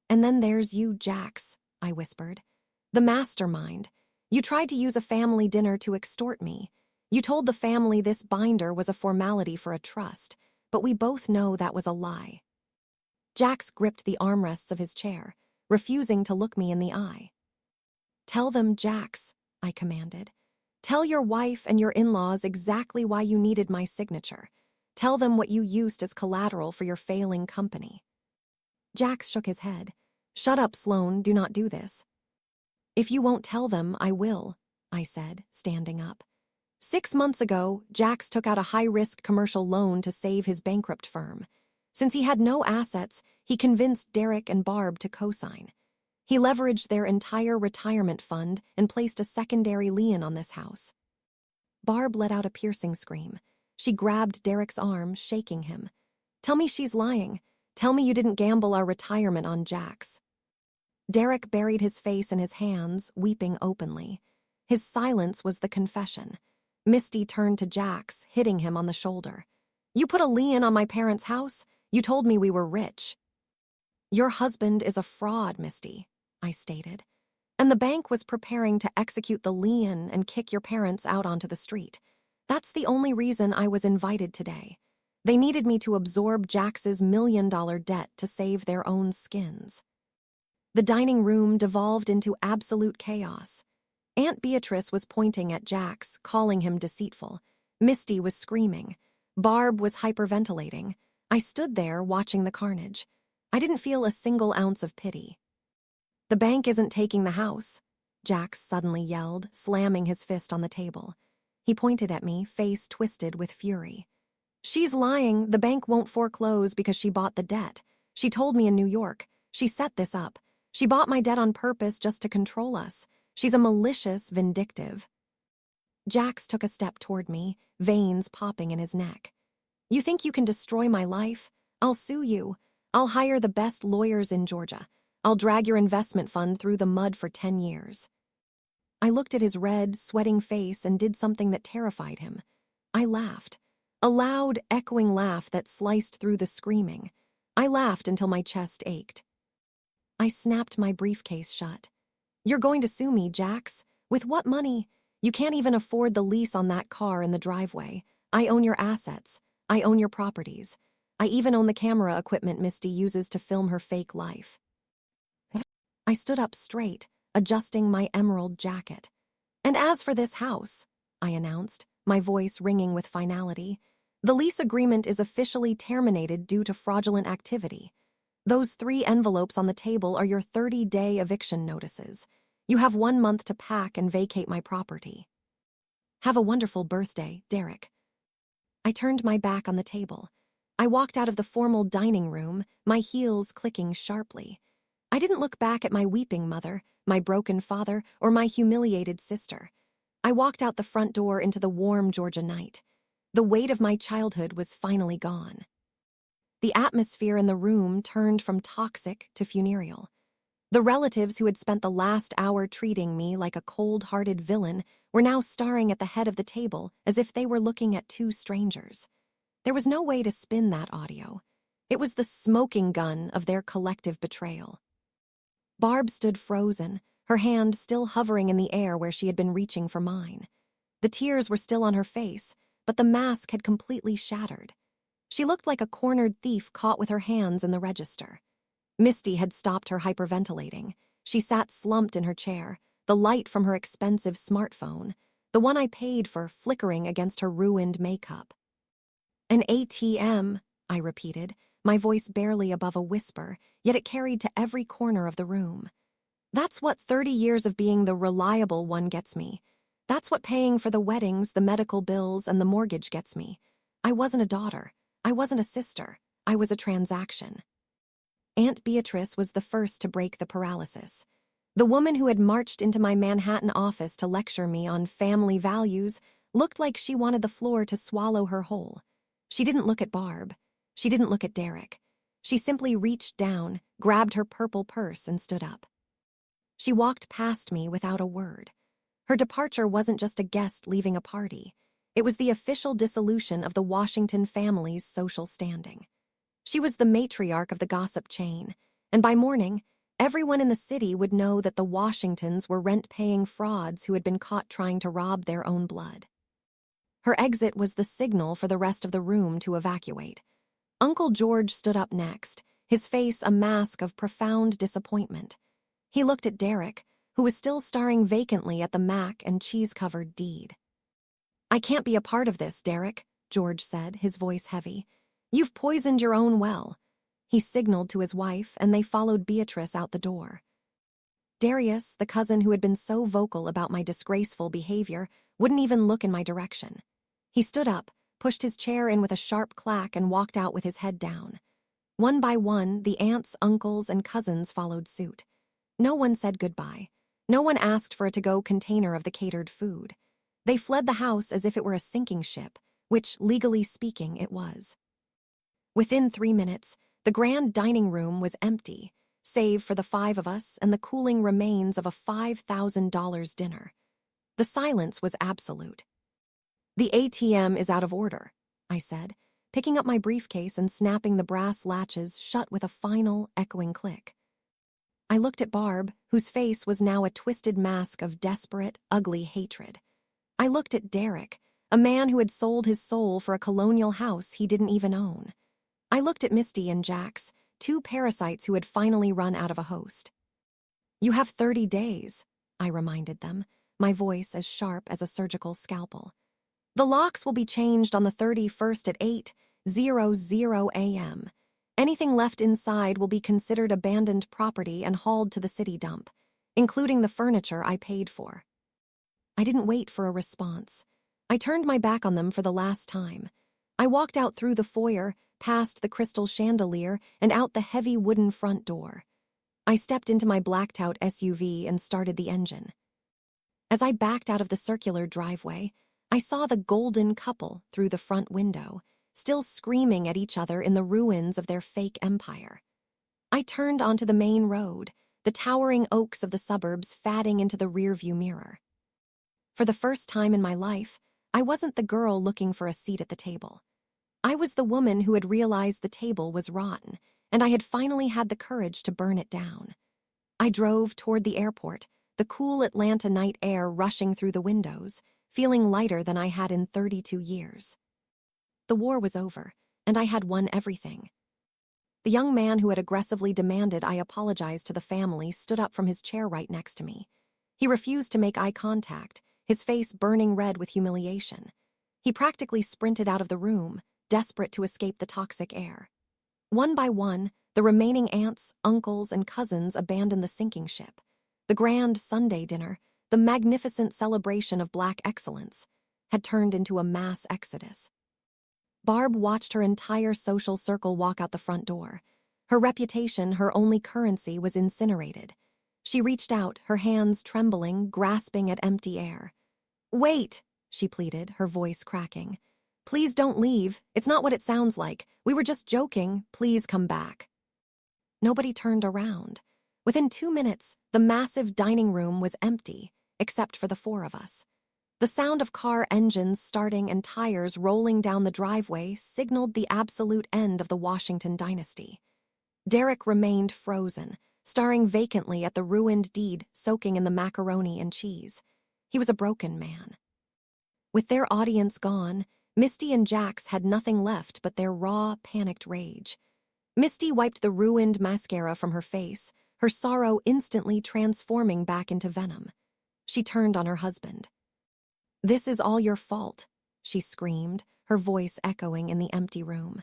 "And then there's you, Jax," I whispered. "The mastermind. You tried to use a family dinner to extort me. You told the family this binder was a formality for a trust, but we both know that was a lie." Jax gripped the armrests of his chair, refusing to look me in the eye. "Tell them, Jax," I commanded. "Tell your wife and your in-laws exactly why you needed my signature. Tell them what you used as collateral for your failing company." Jax shook his head. "Shut up, Sloan, do not do this." "If you won't tell them, I will," I said, standing up. 6 months ago, Jax took out a high-risk commercial loan to save his bankrupt firm. Since he had no assets, he convinced Derek and Barb to co-sign. He leveraged their entire retirement fund and placed a secondary lien on this house. Barb let out a piercing scream. She grabbed Derek's arm, shaking him. "Tell me she's lying. Tell me you didn't gamble our retirement on Jax." Derek buried his face in his hands, weeping openly. His silence was the confession. Misty turned to Jax, hitting him on the shoulder. "You put a lien on my parents' house? You told me we were rich." "Your husband is a fraud, Misty," I stated. "And the bank was preparing to execute the lien and kick your parents out onto the street. That's the only reason I was invited today. They needed me to absorb Jax's $1 million debt to save their own skins." The dining room devolved into absolute chaos. Aunt Beatrice was pointing at Jax, calling him deceitful. Misty was screaming. Barb was hyperventilating. I stood there watching the carnage. I didn't feel a single ounce of pity. "The bank isn't taking the house," Jax suddenly yelled, slamming his fist on the table. He pointed at me, face twisted with fury. "She's lying. The bank won't foreclose because she bought the debt. She told me in New York. She set this up. She bought my debt on purpose just to control us. She's a malicious, vindictive." Jax took a step toward me, veins popping in his neck. "You think you can destroy my life? I'll sue you. I'll hire the best lawyers in Georgia. I'll drag your investment fund through the mud for 10 years. I looked at his red, sweating face and did something that terrified him. I laughed. A loud, echoing laugh that sliced through the screaming. I laughed until my chest ached. I snapped my briefcase shut. "You're going to sue me, Jax? With what money? You can't even afford the lease on that car in the driveway. I own your assets. I own your properties. I even own the camera equipment Misty uses to film her fake life." I stood up straight, adjusting my emerald jacket. "And as for this house," I announced, my voice ringing with finality, "the lease agreement is officially terminated due to fraudulent activity. Those 3 envelopes on the table are your 30-day eviction notices. You have 1 month to pack and vacate my property. Have a wonderful birthday, Derek." I turned my back on the table. I walked out of the formal dining room, my heels clicking sharply. I didn't look back at my weeping mother, my broken father, or my humiliated sister. I walked out the front door into the warm Georgia night. The weight of my childhood was finally gone. The atmosphere in the room turned from toxic to funereal. The relatives who had spent the last hour treating me like a cold-hearted villain were now staring at the head of the table as if they were looking at 2 strangers. There was no way to spin that audio. It was the smoking gun of their collective betrayal. Barb stood frozen, her hand still hovering in the air where she had been reaching for mine. The tears were still on her face, but the mask had completely shattered. She looked like a cornered thief caught with her hands in the register. Misty had stopped her hyperventilating. She sat slumped in her chair, the light from her expensive smartphone, the one I paid for, flickering against her ruined makeup. "An ATM," I repeated, my voice barely above a whisper, yet it carried to every corner of the room. "That's what 30 years of being the reliable one gets me. That's what paying for the weddings, the medical bills, and the mortgage gets me. I wasn't a daughter. I wasn't a sister. I was a transaction." Aunt Beatrice was the first to break the paralysis. The woman who had marched into my Manhattan office to lecture me on family values looked like she wanted the floor to swallow her whole. She didn't look at Barb. She didn't look at Derek. She simply reached down, grabbed her purple purse, and stood up. She walked past me without a word. Her departure wasn't just a guest leaving a party. It was the official dissolution of the Washington family's social standing. She was the matriarch of the gossip chain, and by morning, everyone in the city would know that the Washingtons were rent-paying frauds who had been caught trying to rob their own blood. Her exit was the signal for the rest of the room to evacuate. Uncle George stood up next, his face a mask of profound disappointment. He looked at Derek, who was still staring vacantly at the mac and cheese-covered deed. "I can't be a part of this, Derek," George said, his voice heavy. "You've poisoned your own well." He signaled to his wife, and they followed Beatrice out the door. Darius, the cousin who had been so vocal about my disgraceful behavior, wouldn't even look in my direction. He stood up, pushed his chair in with a sharp clack, and walked out with his head down. One by one, the aunts, uncles, and cousins followed suit. No one said goodbye. No one asked for a to-go container of the catered food. They fled the house as if it were a sinking ship, which, legally speaking, it was. Within 3 minutes, the grand dining room was empty, save for the 5 of us and the cooling remains of a $5,000 dinner. The silence was absolute. "The ATM is out of order," I said, picking up my briefcase and snapping the brass latches shut with a final, echoing click. I looked at Barb, whose face was now a twisted mask of desperate, ugly hatred. I looked at Derek, a man who had sold his soul for a colonial house he didn't even own. I looked at Misty and Jax, 2 parasites who had finally run out of a host. "You have 30 days, I reminded them, my voice as sharp as a surgical scalpel. "The locks will be changed on the 31st at 8:00 a.m. Anything left inside will be considered abandoned property and hauled to the city dump, including the furniture I paid for." I didn't wait for a response. I turned my back on them for the last time. I walked out through the foyer, past the crystal chandelier, and out the heavy wooden front door. I stepped into my blacked-out SUV and started the engine. As I backed out of the circular driveway, I saw the golden couple through the front window, still screaming at each other in the ruins of their fake empire. I turned onto the main road, the towering oaks of the suburbs fatting into the rearview mirror. For the first time in my life, I wasn't the girl looking for a seat at the table. I was the woman who had realized the table was rotten, and I had finally had the courage to burn it down. I drove toward the airport, the cool Atlanta night air rushing through the windows, feeling lighter than I had in 32 years. The war was over, and I had won everything. The young man who had aggressively demanded I apologize to the family stood up from his chair right next to me. He refused to make eye contact, his face burning red with humiliation. He practically sprinted out of the room, desperate to escape the toxic air. One by one, the remaining aunts, uncles, and cousins abandoned the sinking ship. The grand Sunday dinner, the magnificent celebration of Black excellence, had turned into a mass exodus. Barb watched her entire social circle walk out the front door. Her reputation, her only currency, was incinerated. She reached out, her hands trembling, grasping at empty air. "Wait," she pleaded, her voice cracking. "Please don't leave. It's not what it sounds like. We were just joking. Please come back." Nobody turned around. Within 2 minutes, the massive dining room was empty, except for the 4 of us. The sound of car engines starting and tires rolling down the driveway signaled the absolute end of the Washington dynasty. Derek remained frozen, staring vacantly at the ruined deed soaking in the macaroni and cheese. He was a broken man. With their audience gone, Misty and Jax had nothing left but their raw, panicked rage. Misty wiped the ruined mascara from her face, her sorrow instantly transforming back into venom. She turned on her husband. "This is all your fault," she screamed, her voice echoing in the empty room.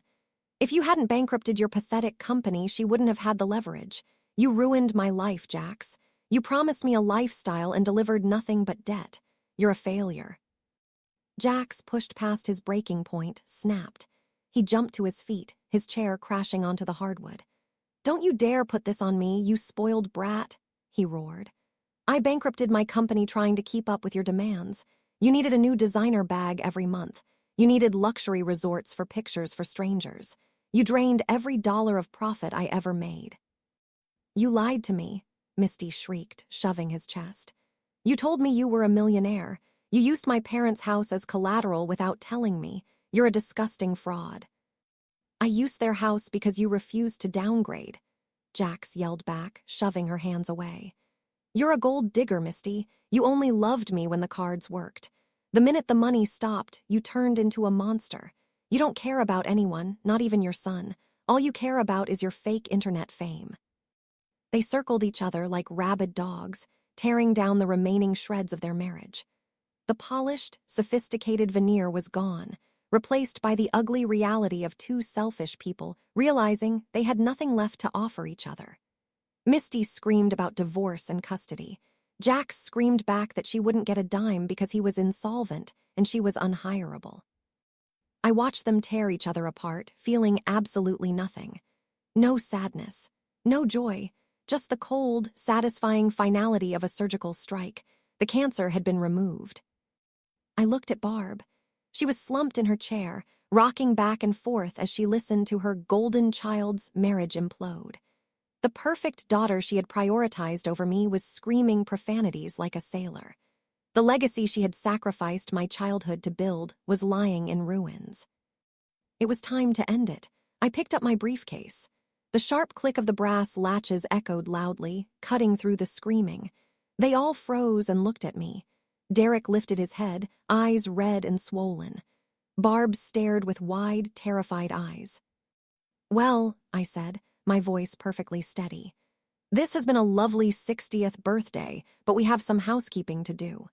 "If you hadn't bankrupted your pathetic company, she wouldn't have had the leverage. You ruined my life, Jax. You promised me a lifestyle and delivered nothing but debt. You're a failure." Jax pushed past his breaking point, snapped. He jumped to his feet, his chair crashing onto the hardwood. "Don't you dare put this on me, you spoiled brat," he roared. "I bankrupted my company trying to keep up with your demands. You needed a new designer bag every month. You needed luxury resorts for pictures for strangers. You drained every dollar of profit I ever made." "You lied to me," Misty shrieked, shoving his chest. "You told me you were a millionaire. You used my parents' house as collateral without telling me. You're a disgusting fraud." "I used their house because you refused to downgrade," Jax yelled back, shoving her hands away. "You're a gold digger, Misty. You only loved me when the cards worked. The minute the money stopped, you turned into a monster. You don't care about anyone, not even your son. All you care about is your fake internet fame." They circled each other like rabid dogs, tearing down the remaining shreds of their marriage. The polished, sophisticated veneer was gone, replaced by the ugly reality of two selfish people realizing they had nothing left to offer each other. Misty screamed about divorce and custody. Jax screamed back that she wouldn't get a dime because he was insolvent and she was unhireable. I watched them tear each other apart, feeling absolutely nothing. No sadness, no joy, just the cold, satisfying finality of a surgical strike. The cancer had been removed. I looked at Barb. She was slumped in her chair, rocking back and forth as she listened to her golden child's marriage implode. The perfect daughter she had prioritized over me was screaming profanities like a sailor. The legacy she had sacrificed my childhood to build was lying in ruins. It was time to end it. I picked up my briefcase. The sharp click of the brass latches echoed loudly, cutting through the screaming. They all froze and looked at me. Derek lifted his head, eyes red and swollen. Barb stared with wide, terrified eyes. "Well," I said, my voice perfectly steady. "This has been a lovely 60th birthday, but we have some housekeeping to do."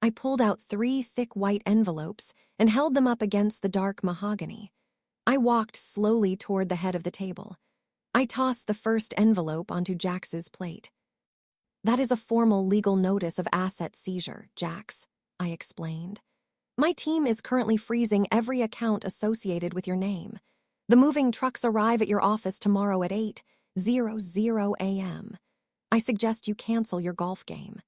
I pulled out 3 thick white envelopes and held them up against the dark mahogany. I walked slowly toward the head of the table. I tossed the first envelope onto Jax's plate. "That is a formal legal notice of asset seizure, Jax," I explained. "My team is currently freezing every account associated with your name. The moving trucks arrive at your office tomorrow at 8:00 a.m. I suggest you cancel your golf game."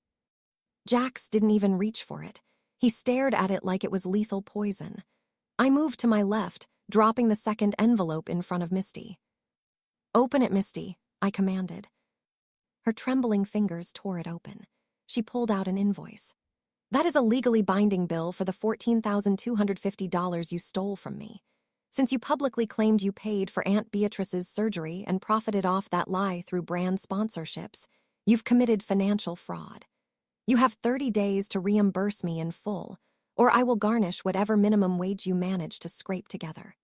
Jax didn't even reach for it. He stared at it like it was lethal poison. I moved to my left, dropping the second envelope in front of Misty. "Open it, Misty," I commanded. Her trembling fingers tore it open. She pulled out an invoice. "That is a legally binding bill for the $14,250 you stole from me. Since you publicly claimed you paid for Aunt Beatrice's surgery and profited off that lie through brand sponsorships, you've committed financial fraud. You have 30 days to reimburse me in full, or I will garnish whatever minimum wage you manage to scrape together."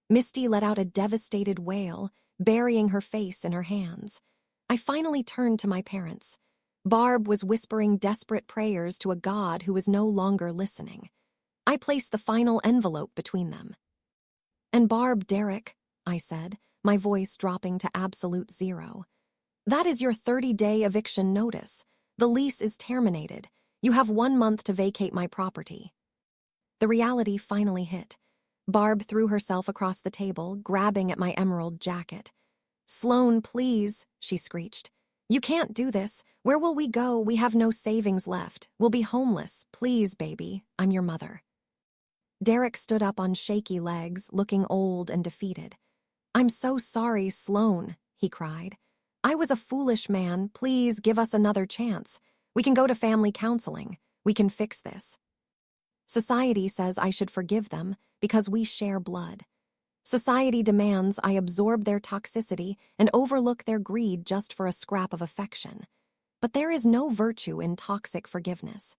Misty let out a devastated wail, burying her face in her hands. I finally turned to my parents. Barb was whispering desperate prayers to a God who was no longer listening. I placed the final envelope between them. "And Barb, Derek," I said, my voice dropping to absolute zero. "That is your 30-day eviction notice. The lease is terminated. You have 1 month to vacate my property." The reality finally hit. Barb threw herself across the table, grabbing at my emerald jacket. "Sloan, please," she screeched. "You can't do this. Where will we go? We have no savings left. We'll be homeless. Please, baby. I'm your mother." Derek stood up on shaky legs, looking old and defeated. "I'm so sorry, Sloan," he cried. "I was a foolish man. Please give us another chance. We can go to family counseling. We can fix this. Society says I should forgive them because we share blood. Society demands I absorb their toxicity and overlook their greed just for a scrap of affection. But there is no virtue in toxic forgiveness."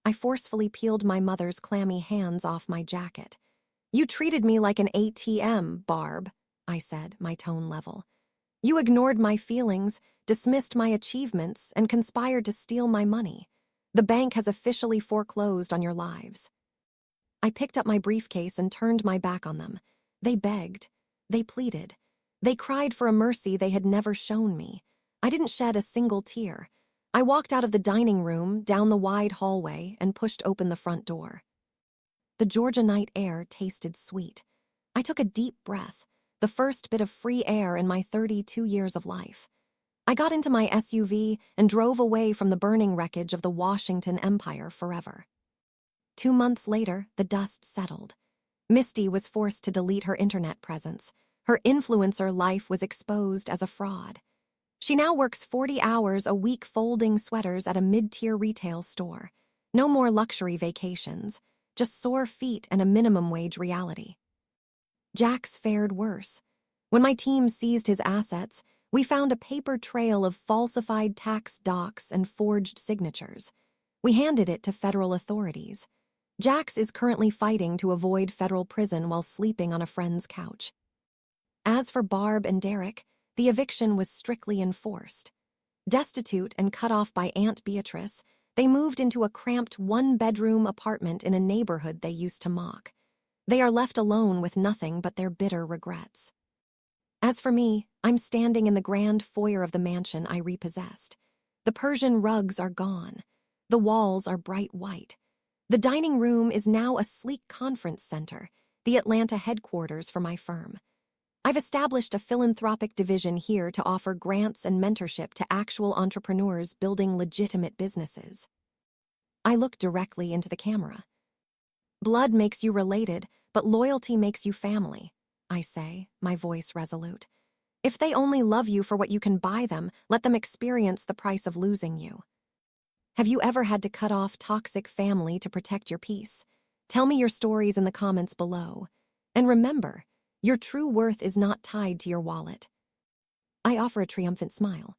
I forcefully peeled my mother's clammy hands off my jacket. "You treated me like an ATM, Barb," I said, my tone level. "You ignored my feelings, dismissed my achievements, and conspired to steal my money. The bank has officially foreclosed on your lives." I picked up my briefcase and turned my back on them. They begged. They pleaded. They cried for a mercy they had never shown me. I didn't shed a single tear. I walked out of the dining room, down the wide hallway, and pushed open the front door. The Georgia night air tasted sweet. I took a deep breath, the first bit of free air in my 32 years of life. I got into my SUV and drove away from the burning wreckage of the Washington Empire forever. 2 months later, the dust settled. Misty was forced to delete her internet presence. Her influencer life was exposed as a fraud. She now works 40 hours a week folding sweaters at a mid-tier retail store. No more luxury vacations, just sore feet and a minimum wage reality. Jax fared worse. When my team seized his assets, we found a paper trail of falsified tax docs and forged signatures. We handed it to federal authorities. Jax is currently fighting to avoid federal prison while sleeping on a friend's couch. As for Barb and Derek, the eviction was strictly enforced. Destitute and cut off by Aunt Beatrice, They moved into a cramped one-bedroom apartment in a neighborhood they used to mock. They are left alone with nothing but their bitter regrets. As for me, I'm standing in the grand foyer of the mansion I repossessed. The Persian rugs are gone. The walls are bright white. The dining room is now a sleek conference center, the Atlanta headquarters for my firm. I've established a philanthropic division here to offer grants and mentorship to actual entrepreneurs building legitimate businesses. I look directly into the camera. Blood makes you related, but loyalty makes you family, I say, my voice resolute. If they only love you for what you can buy them, let them experience the price of losing you. Have you ever had to cut off toxic family to protect your peace? Tell me your stories in the comments below. And remember, your true worth is not tied to your wallet. I offer a triumphant smile.